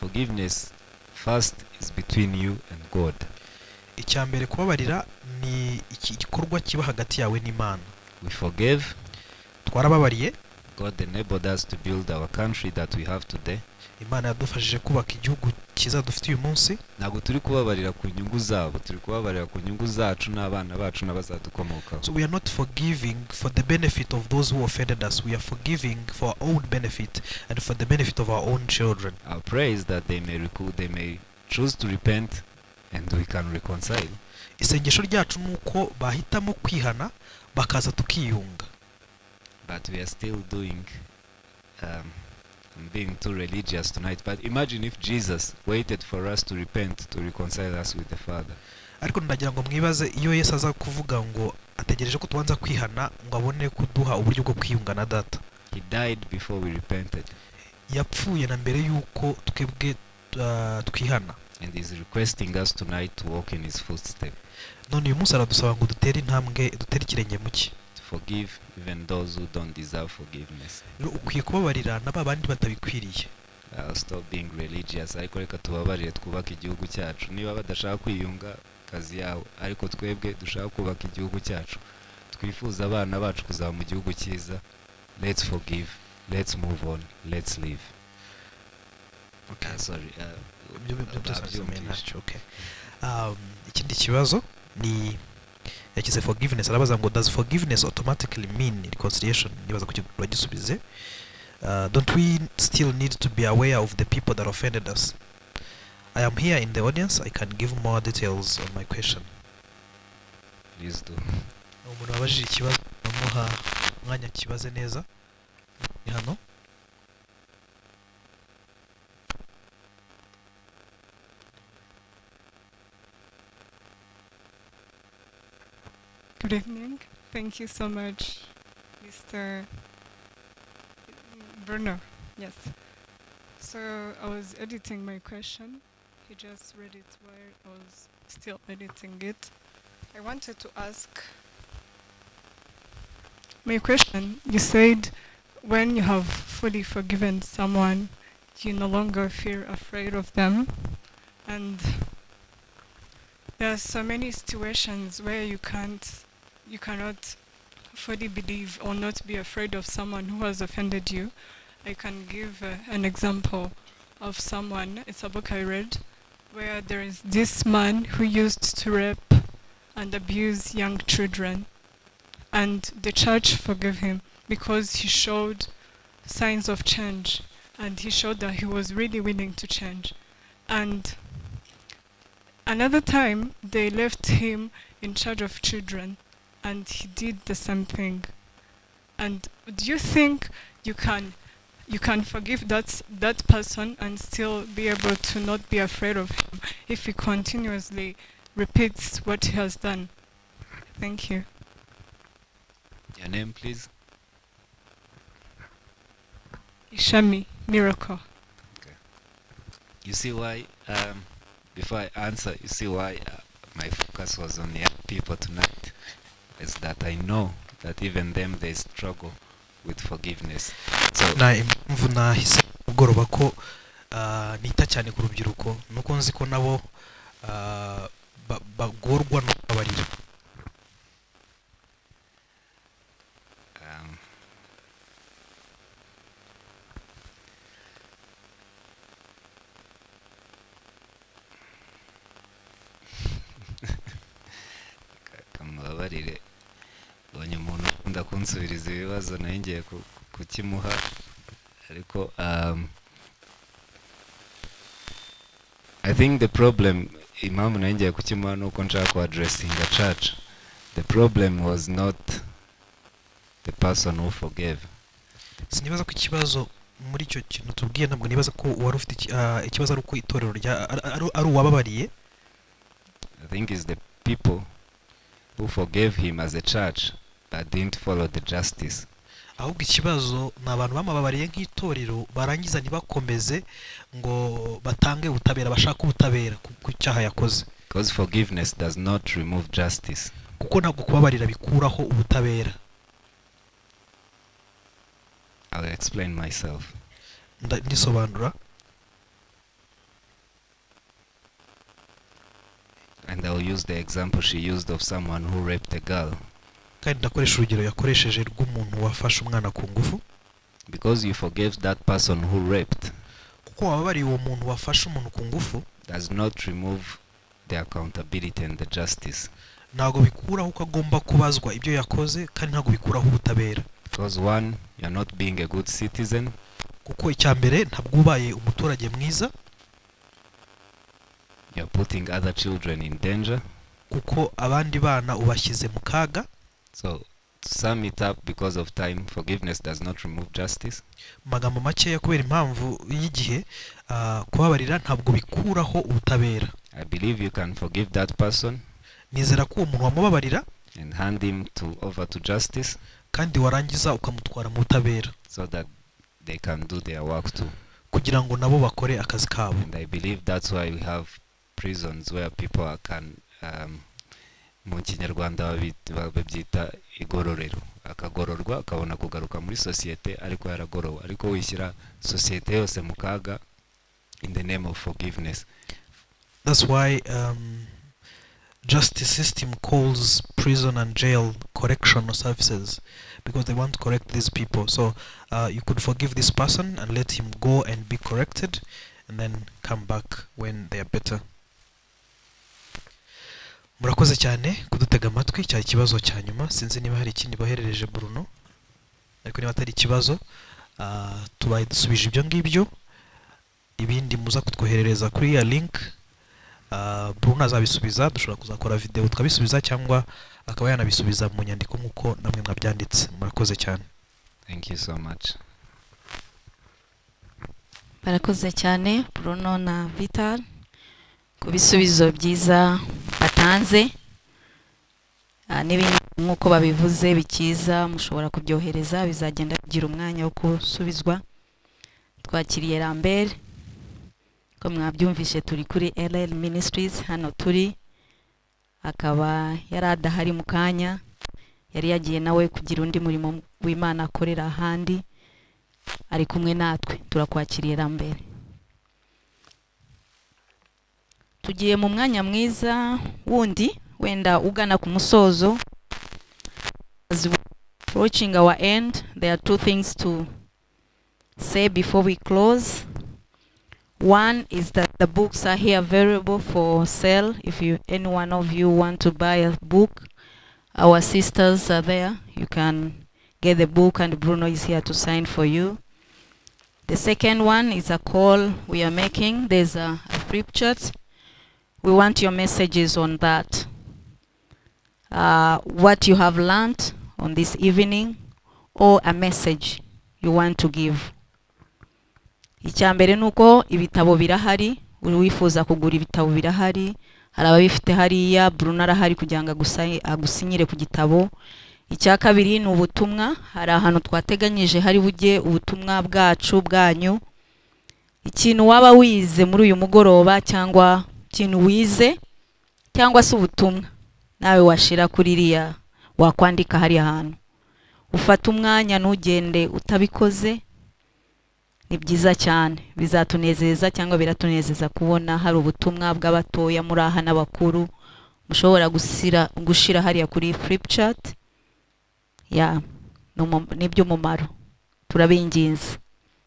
A: Forgiveness first is between you and God.
C: Icyambere kubabarira ni igikorwa kiba hagati yawe n'Imana.
A: We forgave.
C: Twarababariye.
A: God enabled us to build our country that we have today.
C: Imana yadufashije kubaka igihugu agakiza dufite uyu munsi
A: ntabwo turi kubabarira ku nyungu zabo, turi kubabarira ku nyungu zacu n'abana bacu n'abazadukomokaho.
C: So we are not forgiving for the benefit of those who offended us. We are forgiving for our own benefit and for the benefit of our own children.
A: Our prayer is that they may choose to repent and we can reconcile.
C: Isengesho ryacu nuko bahitamo kwihana bakaza tukiyunga.
A: But we are still doing being too religious tonight. But imagine if Jesus waited for us to repent to reconcile us with the Father.
C: Ariko ndagira ngo mwibaze iyo Yesu aza kuvuga ngo ategereje ko tubanza kwihana ngo abone kuduha uburyo bwo kwiyunga na data.
A: He died before we repented.
C: Yapfuye na mbere yuko twebwe twihana.
A: And he's requesting us tonight to walk in his footsteps.
C: None uyu munsi aradusaba ngo dutere intambwe, dutere ikirenge mu cye.
A: To forgive even those who don't deserve forgiveness.
C: Ukwiye kubabarira n'abandi batabikwiriye.
A: Stop being religious. Ariko reka tubabarire twubaka igihugu cyacu. Niba badashaka kwiyunga kazi yawe, ariko twebwe dushaka kubaka igihugu cyacu. Twifuza abana bacu kuzaba mu gihugu cyiza. Let's forgive. Let's move on. Let's live.
C: Okay,
A: sorry.
C: Okay. Ikindi kibazo ni yakize forgiveness, arabaza ngo does forgiveness automatically mean reconciliation? Nibaza kugura gisubize. Don't we still need to be aware of the people that offended us? I am here in the audience. I can give more details on my question.
A: Please do.
C: Umuntu wabajije ikibazo amuha mwanya kibaze neza. Ni hano.
D: Good evening. Thank you so much, Mr. Bruno. Yes. So I was editing my question. He just read it while I was still editing it. I wanted to ask my question. You said when you have fully forgiven someone, you no longer feel afraid of them. And there are so many situations where you cannot fully believe or not be afraid of someone who has offended you. I can give an example of someone. It's a book I read where there is this man who used to rape and abuse young children, and the church forgave him because he showed signs of change, and he showed that he was really willing to change. And another time they left him in charge of children, and he did the same thing. And do you think you can forgive that person and still be able to not be afraid of him if he continuously repeats what he has done? Thank you.
A: Your name, please?
D: Ishami Miracle.
A: Okay. You see why, before I answer, you see why my focus was on young people tonight? Is that I know that even them, they struggle with forgiveness. So
C: na impamvu nahise mugoroba ko nita cyane ku rubyiruko nuko nzi ko nabo bagorwa no kubabarira.
A: Kamubabarire bonye umuntu ukunda kunsubiriza ibibazo nayo ngiye kukimuha, ariko I think the problem impamvu nayo ngiye kukimuha nuko nshaka ku addressing a church. The problem was not the person who forgave.
C: Sinibaza ko ikibazo muri icyo kintu tubwiye, ntabwo nibaza ko wari ufite ikibazo ari uko itorero rya ari uwababariye.
A: I think it's the people who forgave him as a church but didn't follow the justice.
C: Ahubwo ikibazo ni abantu bamababariye nk'itorero barangiza ntibakomeze ngo batange ubutabera, bashaka ubutabera ku cyaha yakoze.
A: Because forgiveness does not remove justice.
C: Kuko ntabwo kubabarira bikuraho ubutabera.
A: I'll explain myself.
C: Ndisobanura.
A: And I'll use the example she used of someone who raped a girl.
C: Kandi ndakoresha urugero yakoresheje rw'umuntu wafashe umwana ku ngufu.
A: Because you forgave that person who raped.
C: kuko wababariye uwo muntu wafashe umuntu ku ngufu
A: does not remove the accountability and the justice.
C: ntago bikuraho ko agomba kubazwa ibyo yakoze kandi ntago bikuraho ubutabera.
A: Because one, you're not being a good citizen.
C: Kuko icyambere ntabwo ubaye umuturage mwiza.
A: You're putting other children in danger.
C: Kuko abandi bana ubashyize mu kaga.
A: So to sum it up, because of time, forgiveness does not remove justice.
C: Magambo makeya kubera impamvu y'igihe kubabarira ntabwo bikuraho ubutabera.
A: I believe you can forgive that person.
C: Nizera ko umuntu wamubabarira
A: and hand him over to justice.
C: Kandi warangiza ukamutwara mu butabera.
A: So that they can do their work too.
C: Kugira ngo nabo bakore akazi kabo.
A: And I believe that's why we have prisons where people can mu Kinyarwanda babyita igororero, akagororwa akabona kugaruka muri societe ariko yaragorowe, ariko wishyira societe yose mu kaga in the name of forgiveness.
C: That's why justice system calls prison and jail correctional services, because they want to correct these people. So you could forgive this person and let him go and be corrected and then come back when they are better. Murakoze cyane kudutega amatwi. Cyari ikibazo cya nyuma, sinzi niba hari ikindi boherereje Bruno, ariko niba atari ikibazo tubaye dusubije ibyo ngibyo. Ibindi muza kutwoherereza kuri ya link Bruno azabisubiza. Dushobora kuzakora video tukabisubiza cyangwa akaba yanabisubiza mu nyandiko nkuko namwe mwabyanditse. Murakoze cyane.
A: Thank you so much.
B: Barakoze cyane Bruno na Vital kubisubizo byiza batanze. N'ibindi nkuko babivuze bikiza mushobora kubyohereza, bizagenda bigira umwanya wo kusubizwa. Twakiriye Lambert, ko mwabyumvishe turi kuri LL Ministries hano turi, akaba yaradahari mu kanya, yari yagiye nawe kugira undi murimo w'Imana akorera ahandi, ari kumwe natwe. Turakwakiriye Lambert. Tugiye mu mwanya mwiza wundi wenda ugana ku musozo. As we approaching our end, there are two things to say before we close. One is that the books are here available for sale. If any one of you want to buy a book, our sisters are there. You can get the book and Bruno is here to sign for you. The second one is a call we are making. There's a flip chart. We want your messages on that. What you have learned on this evening, or a message you want to give. Icyambere nuko ibitabo birahari, uri wifuza kugura ibitabo birahari, hari ababifite hariya. Bruno arahari kugira ngo agusinyire ku gitabo. Icya kabiri ni ubutumwa, hari ahantu twateganyije hari bujye ubutumwa bwacu bwanyu. Ikintu waba wize muri uyu mugoroba cyangwa ikintu wize cyangwa se ubutumwa nawe washira kuri riya, wakwandika hari ahantu. Ufata umwanya ntugende utabikoze, ni byiza cyane. Bizatunezeza cyangwa biratunezeza kubona hari ubutumwa bw'abatoya muri aha n'abakuru mushobora gushira hariya kuri flip chart. Nibyo mumaro. Turabinginze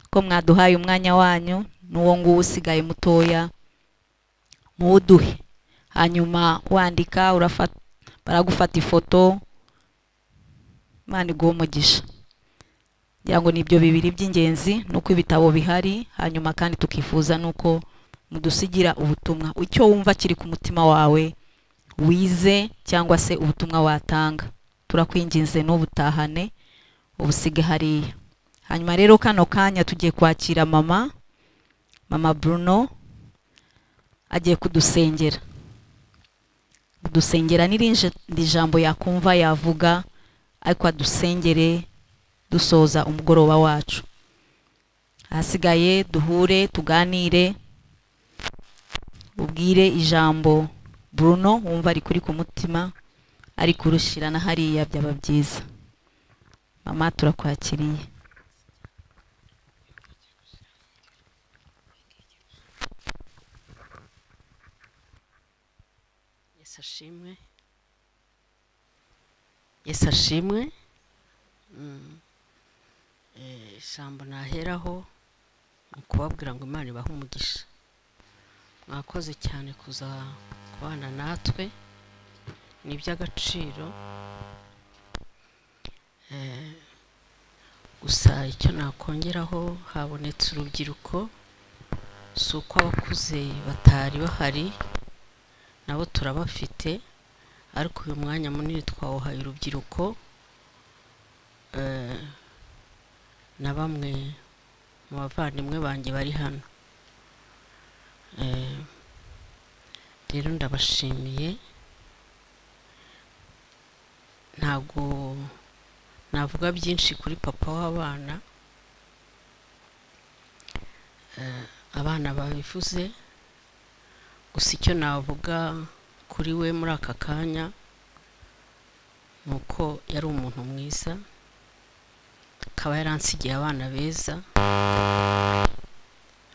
B: ko mwaduhaye umwanya wanyu n'uwo nguwo usigaye mutoya muduhe, hanyuma wandika baragufata ifoto. Imana iguhe umugisha. Yango nibyo bibiri by'ingenzi, nuko ibitabo bihari, hanyuma kandi tukifuza nuko mudusigira ubutumwa icyo wumva kiri ku mutima wawe wize cyangwa se ubutumwa watanga. Turakwinginze n'ubutahane ubusige hariya. Hanyuma rero kano kanya tugiye kwakira mama Bruno agiye kudusengera. Kudusengera n'irindi jambo yakumva yavuga, ariko adusengere dusoza umugoroba wacu. Hasigaye duhure tuganire, ubwire ijambo Bruno wumva ari kuri ku mutima, ari kurushirana hariya byaba byiza. Mama turakwakiriye.
E: Yesu ashimwe. Ijambo naheraho kubabwira ngo Imana ibahe umugisha. Mwakoze cyane kuza kubana natwe, ni iby'agaciro. Gusa icyo nakongeraho, habonetse urubyiruko, si uko abakuze batari bahari, nabo turabafite, ariko uyu mwanya munini twawuhaye urubyiruko na bamwe mu bavandimwe banjye bari hano. Rero ndabashimiye, ntabwo navuga byinshi kuri papa w'abana. Abana babivuze, gusa icyo navuga kuri we muri aka kanya ni uko yari umuntu mwiza, akaba yaransigiye abana beza,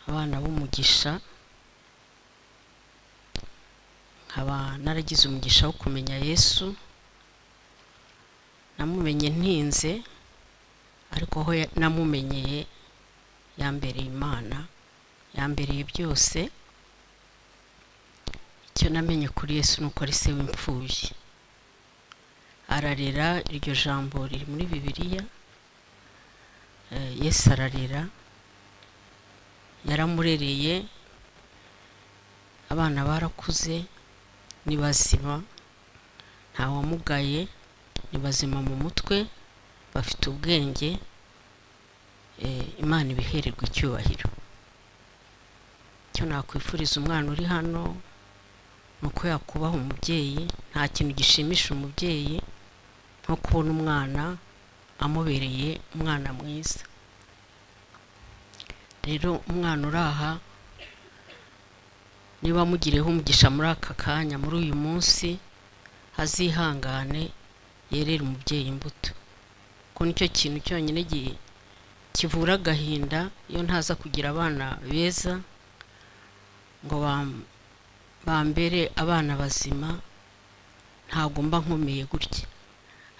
E: abana b'umugisha. Nkaba naragize umugisha wo kumenya Yesu, namumenye ntinze, ariko aho namumenyeye yambereye Imana, yambereye byose. Icyo namenye kuri Yesu ni uko ari se w'imfubyi, ararera. Iryo jambo riri muri Bibiliya. Yesu ararera, yaramurereye, abana barakuze, ni bazima, nta wamugaye, ni bazima mu mutwe, bafite ubwenge. Imana ibihererwa icyubahiro. Icyo nakwifuriza umwana uri hano ni uko yakubaha umubyeyi. Nta kintu gishimisha umubyeyi nko kubona umwana amubereye umwana mwiza. Rero umwana uri aha, niba mugireho umugisha muri aka kanya, muri uyu munsi, azihangane yerere umubyeyi imbuto, ko nicyo kintu cyonyine kivura agahinda. Iyo ntaza kugira abana beza ngo bambere abana bazima, ntabwo mba nkomeye gutya,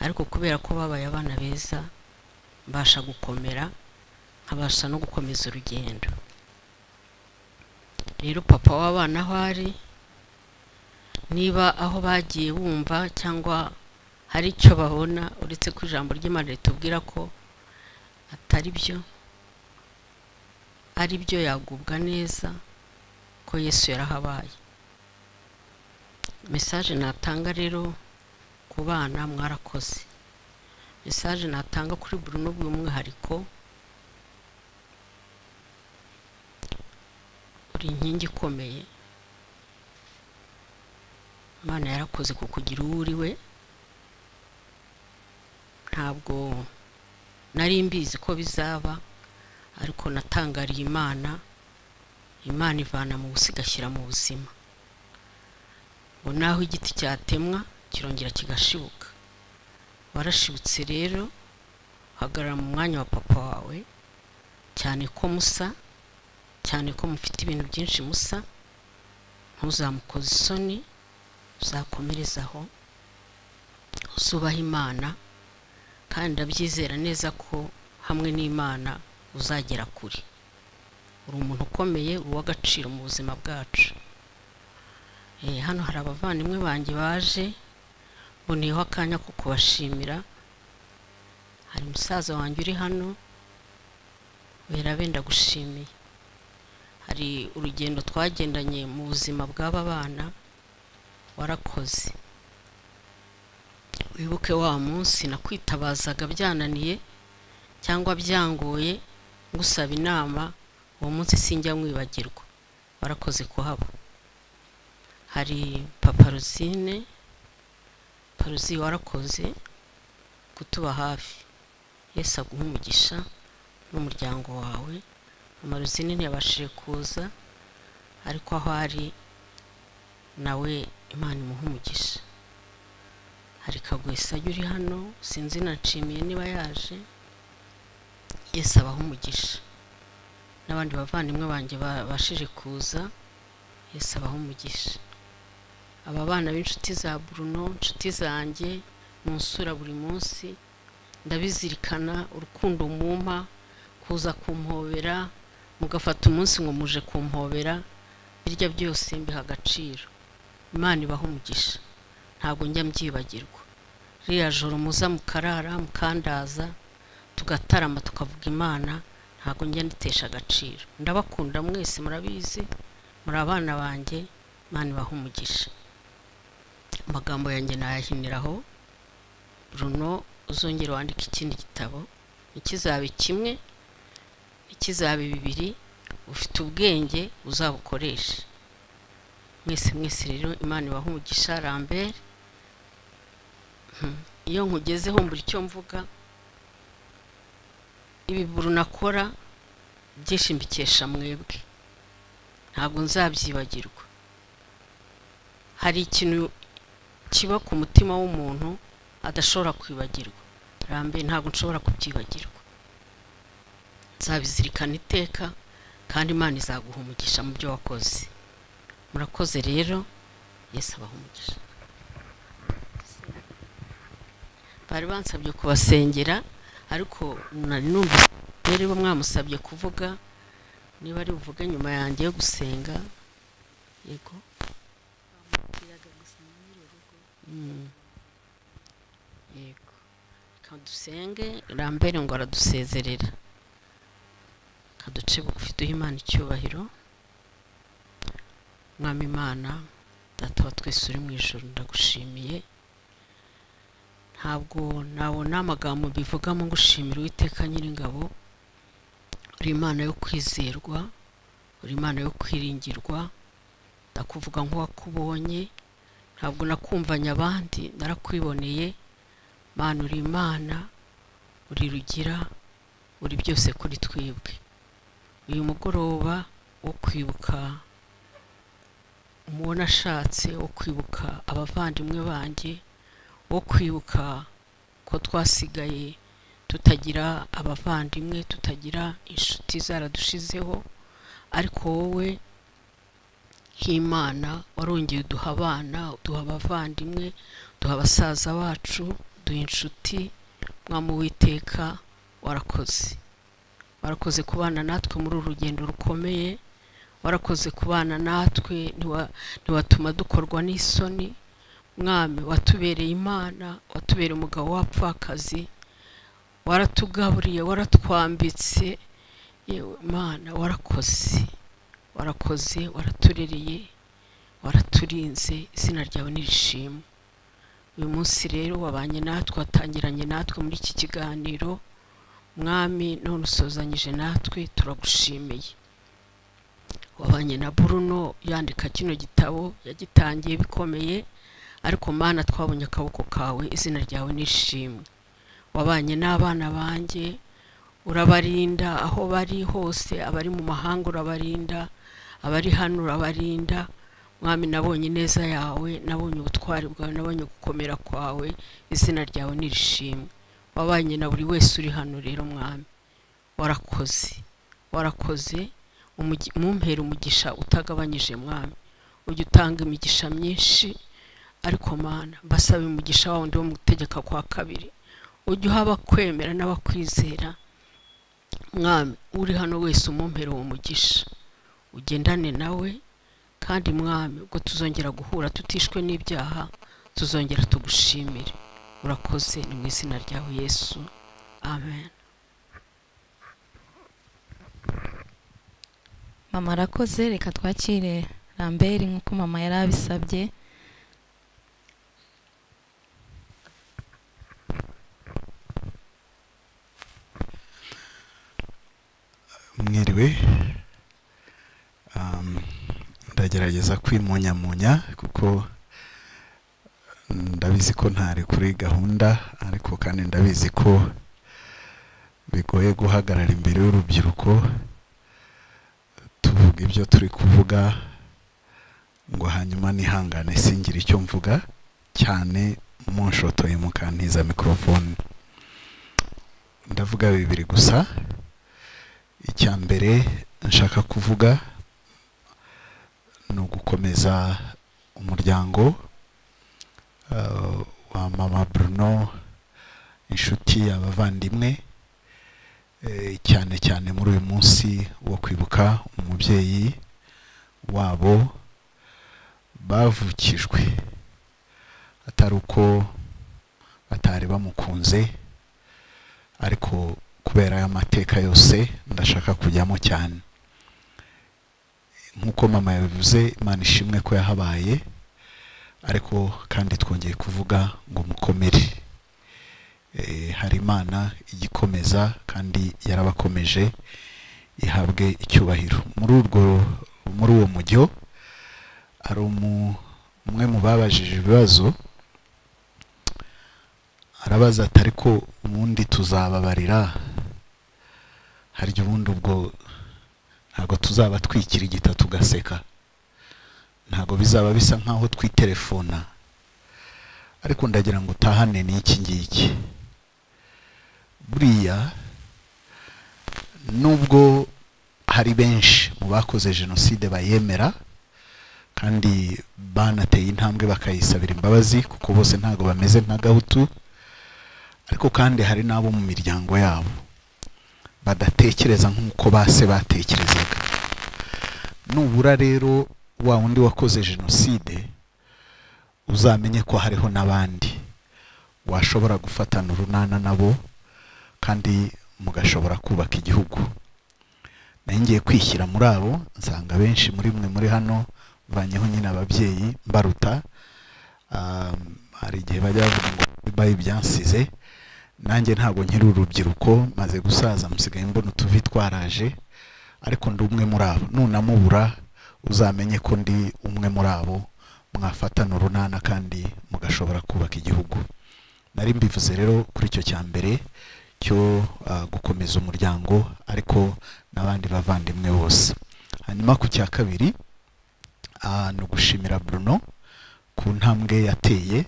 E: ariko kubera ko babaye abana beza mbasha gukomera, nkabasha no gukomeza urugendo. Rero papa w'abana aho ari, niba aho bagiye bumva cyangwa hari icyo babona, uretse ko ijambo ry'Imana ritubwira ko atari byo, ari byo, yagubwa neza, ko Yesu yarahabaye. Message natanga rero ku bana, mwarakoze. Message natanga kuri Bruno bw'umwihariko, uri inkingi ikomeye. Imana yarakoze kukugira uwo uri we. Ntabwo nari mbizi ko bizaba, ariko natangariye Imana. Imana ivana mu busi igashyira mu buzima. Ngo naho igiti cyatemwa kirongera kigashibuka. Warashibutse rero, hagarara mu mwanya wa papa wawe, cyane ko musa, cyane ko mufite ibintu byinshi musa. Ntuzamukoze isoni, uzakomerezaho, uzubaha Imana, kandi ndabyizera neza ko hamwe n'Imana uzagera kure. Uri umuntu ukomeye, uw'agaciro mu buzima bwacu. Hano hari abavandimwe banjye baje, mboneyeho akanya ko kubashimira. Hari musaza wanjye uri hano, wera benda gushimiye. Hari urugendo twagendanye mu buzima bw'aba bana, warakoze. Wibuke wa munsi nakwitabazaga byananiye cyangwa byangoye ngusaba inama, uwo munsi sinjya mwibagirwa. Warakoze kuhaba. Hari papa Rosine, Paruzi, warakoze kutuba hafi. Yesu aguhe umugisha n'umuryango wawe. Mama Rosine ntiyabashije kuza, ariko aho ari nawe Imana imuhe umugisha. Hari Kagwesa uri hano, sinzi nacimiye niba yaje. Yesu abahe umugisha. N'abandi bavandimwe banjye bashije kuza, Yesu abahe umugisha. Aba bana b'inshuti za Bruno, inshuti zanjye, munsura buri munsi, ndabizirikana urukundo mumpa, kuza kumpobera mugafata umunsi ngo muje kumpobera birya byose mbiha agaciro. Imana ibaha umugisha, ntabwo njya mbyibagirwa. Ririya joro muza mukarara mukandaza tugatarama tukavuga Imana, ntabwo njya nditesha agaciro. Ndabakunda mwese, murabizi, muri abana banjye. Imana ibaha umugisha. Amagambo yanjye nayahiniraho. Bruno, uzongera wandika ikindi gitabo, ikizabe kimwe ikizabe bibiri, ufite ubwenge uzabukoresha. Mwese rero Imana ibaha umugisha. Lambert, iyo nkugezeho mbura icyo mvuga. Ibi Bruno akora byinshi mbikesha mwebwe, ntabwo nzabyibagirwa. Hari ikintu kiba ku mutima w'umuntu adashobora kwibagirwa. Lambert, ntabwo nshobora kubyibagirwa, nzabizirikana iteka, kandi Imana izaguha umugisha mu byo wakoze. Murakoze rero, Yesu abaha umugisha. Bari bansabye kubasengera, ariko nari numva rero mwamusabye kuvuga, niba ari buvuge nyuma yanjye yo gusenga. Yego, yego, kadusenge. Lambert ngo aradusezerera, kaduce bugufi duhe Imana icyubahiro. Mwami Imana, Data wa twese uri mu ijuru, ndagushimiye. Ntabwo nabona amagambo bivugamo ngushimira Uwiteka Nyiringabo. Uri Imana yo kwizerwa, uri Imana yo kwiringirwa. Ndakuvuga nk'uwakubonye, ntabwo nakumvanye abandi, narakwiboneye. Mana, uri Imana, uri rugira, uri byose kuri twebwe. Uyu mugoroba wo kwibuka umubona ashatse, wo kwibuka abavandimwe banjye, wo kwibuka ko twasigaye tutagira abavandimwe, tutagira inshuti, zaradushizeho, ariko wowe nk'Imana warongeye uduha abana, uduha abavandimwe, uduha abasaza bacu, uduha inshuti. Mwami Uwiteka, warakoze. Warakoze kubana natwe muri uru rugendo rukomeye, warakoze kubana natwe, ntiwatuma dukorwa n'isoni. Mwami, watubereye Imana, watubereye umugabo w'apfakazi, waratugaburiye, waratwambitse. Yewe Mana, warakoze, warakoze, waraturereye, waraturinze. Izina ryawe nirishimwe. Uyu munsi rero wabanye natwe, watangiranye natwe muri iki kiganiro. Mwami, none usozanyije natwe, turagushimiye. Wabanye na Bruno yandika kino gitabo, yagitangiye bikomeye, ariko Mana twabonye akaboko kawe. Izina ryawe nishimwe. Wabanye n'abana banjye, urabarinda aho bari hose, abari mu mahanga urabarinda, abari hano urabarinda. Mwami, nabonye neza yawe, nabonye ubutwari bwawe, nabonye gukomera kwawe. Izina ryawe nirishimwe. Wabanye na buri wese uri hano rero Mwami, warakoze, warakoze. Mumpere umugisha utagabanyije Mwami, ujye utanga imigisha myinshi, ariko Mana mbasaba umugisha wawe ndi wo mu gutegeka kwa kabiri, ujye uhaba kwemera n'abakwizera. Mwami, uri hano wese umumpere uwo mugisha, ugendane nawe, kandi Mwami ubwo tuzongera guhura tutishwe n'ibyaha, tuzongera tugushimire. Urakoze, ni mu izina ryawe Yesu, amen.
B: Mama arakoze. Reka twakire Lambert nk'uko mama yari abisabye.
F: Mwiriwe, ndagerageza kwimunyamunya kuko ndabizi ko ntari kuri gahunda, ariko kandi ndabizi ko bigoye guhagarara imbere y'urubyiruko tuvuga ibyo turi kuvuga ngo hanyuma nihangane singire icyo mvuga cyane munshotoye mukantiza mikrofone. Ndavuga bibiri gusa. Icya mbere nshaka kuvuga ni ugukomeza umuryango wa mama Bruno, inshuti, abavandimwe. cyane cyane muri uyu munsi wo kwibuka umubyeyi wabo bavukijwe atari uko batari bamukunze, ariko kubera aya mateka yose ndashaka kujyamo cyane. Nkuko mama yabivuze, Imana ishimwe ko yahabaye, ariko kandi twongeye kuvuga ngo mukomere. Hari Imana igikomeza kandi yarabakomeje, ihabwe icyubahiro. Muri uwo mujyo ari umwe mu babajije ibibazo, arabaza ati ariko ubundi tuzababarira, harya ubundi ubwo ntabwo tuzaba twikira igita tugaseka, ntabwo bizaba bisa nkaho twitelefona. Ariko ndagira ngo utahane n'iki ngiki. Buriya nubwo hari benshi mu bakoze jenoside bayemera kandi banateye intambwe bakayisabira imbabazi, kuko bose ntabwo bameze nka Gahutu, ariko kandi hari n'abo mu miryango yabo badatekereza nk'uko base batekerezaga. Nubura rero wa wundi wakoze jenoside, uzamenye ko hariho n'abandi washobora gufatana urunana nabo kandi mugashobora kubaka igihugu. Ngiye kwishyira muri abo, nsanga benshi muri mwe muri hano banyeho nyine ababyeyi baruta. Hari igihe bajya bavuga ngo bayi byansize, nanjye ntabwo nkiri urubyiruko, maze gusaza, musigaye mbona utuvi twaraje, ariko ndi umwe muri abo. Nunamubura uzamenye ko ndi umwe muri abo mwafatana urunana kandi mugashobora kubaka igihugu. Nari mbivuze rero kuri icyo cya mbere cyo gukomeza umuryango, ariko n'abandi bavandimwe bose. Hanyuma ku cya kabiri no gushimira Bruno ku ntambwe yateye.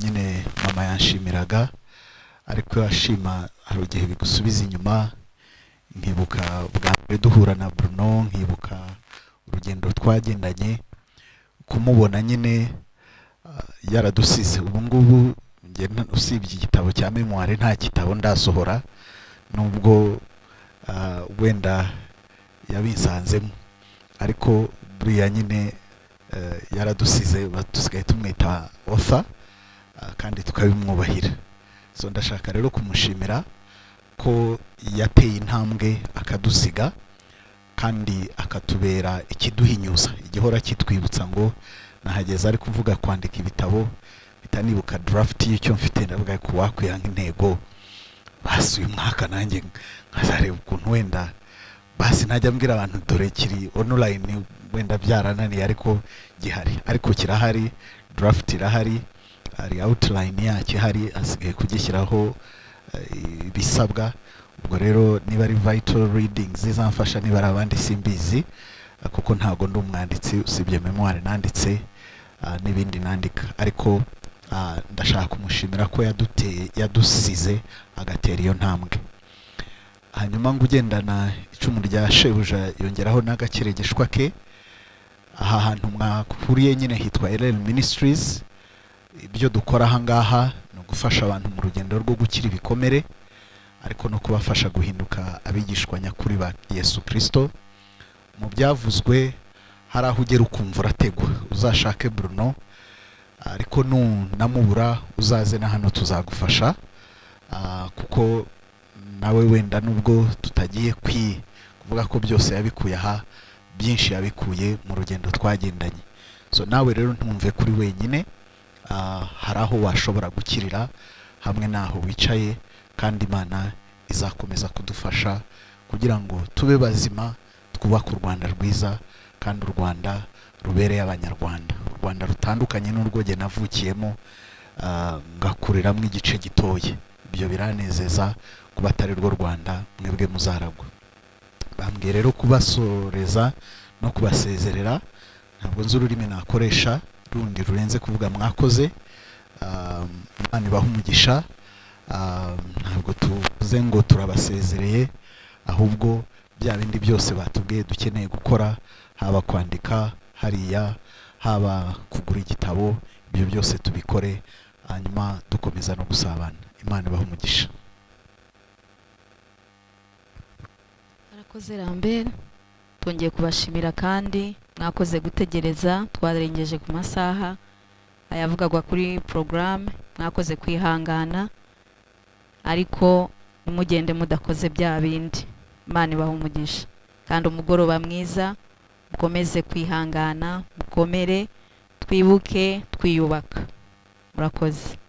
F: Nyine mama yanshimiraga, ariko yashima hari igihe bigusubiza inyuma. Nkibuka bwa mbere duhura na Bruno, nkibuka urugendo twagendanye, kumubona nyine yaradusize. Ubu ngubu usibye igitabo cya memoire nta gitabo ndasohora, nubwo wenda yabinsanzemo, ariko buriya nyine yaradusize, batusigaye tumwita Ofa, kandi tukabimwubahira. So ndashaka rero kumushimira ko yateye intambwe akadusiga kandi akatubera ikiduhinyuza, igihora kitwibutsa ngo nahageze. ari kuvuga kwandika ibitabo, bitanibuka draft y'icyo mfite, ndavuga ko wakwihanga intego, basi uyu mwaka nanjye nkazareba ukuntu wenda basi najya mbwira abantu dore kiri online, wenda byarananiye ariko gihari, ariko kirahari, draft irahari, hari outline yacyo ihari, asigaye kugishyiraho ibisabwa. Ubwo rero niba ari vital readings zizamfasha, niba ari abandi simbizi, kuko ntago ndi umwanditsi, usibye memoire nanditse n'ibindi nandika. Ariko ndashaka kumushimira ko yadusize agatera iyo ntambwe. Hanyuma ngo ugendana icumu rya shebuja yongeraho n'agakeregeshwa ke. Aha hantu mwakuriye nyine hitwa LL Ministries. Ibyo dukora aha ngaha ni ugufasha abantu mu rugendo rwo gukira ibikomere, ariko no kubafasha guhinduka abigishwa nyakuri ba Yesu Kristo. Mu byavuzwe hari aho ugera ukumva urategwa, uzashake Bruno, ariko namubura uzaze na hano tuzagufasha, kuko nawe wenda nubwo tutagiye kuvuga ko byose yabikuye aha, byinshi yabikuye mu rugendo twagendanye. So nawe rero ntumve kuri wenyine, hari aho washobora gukirira hamwe n'aho wicaye, kandi Imana izakomeza kudufasha kugira ngo tube bazima, twubake u Rwanda rwiza, kandi u Rwanda rubereye Abanyarwanda, u Rwanda rutandukanye n'urwo jye navukiyemo ngakuriramo igice gitoye. Ibyo biranezeza kuba atari rwo Rwanda mwebwe muzaragwa. Bambwiye rero kubasoreza no kubasezerera, ntabwo nzi ururimi nakoresha rundi rurenze kuvuga mwakoze. Imana ibahe umugisha. Ntabwo tuvuze ngo turabasezereye, ahubwo bya bindi byose batubwiye dukeneye gukora, haba kwandika hariya, haba kugura igitabo, ibyo byose tubikore, hanyuma dukomeza no gusabana. Imana ibahe umugisha.
B: Murakoze Lambert, twongeye kubashimira kandi mwakoze gutegereza, twarengeje ku masaha ayavugagwa kuri programme, mwakoze kwihangana ariko nimugende mudakoze bya bindi. Imana ibahe umugisha kandi umugoroba mwiza, mukomeze kwihangana, mukomere, twibuke twiyubaka. Murakoze.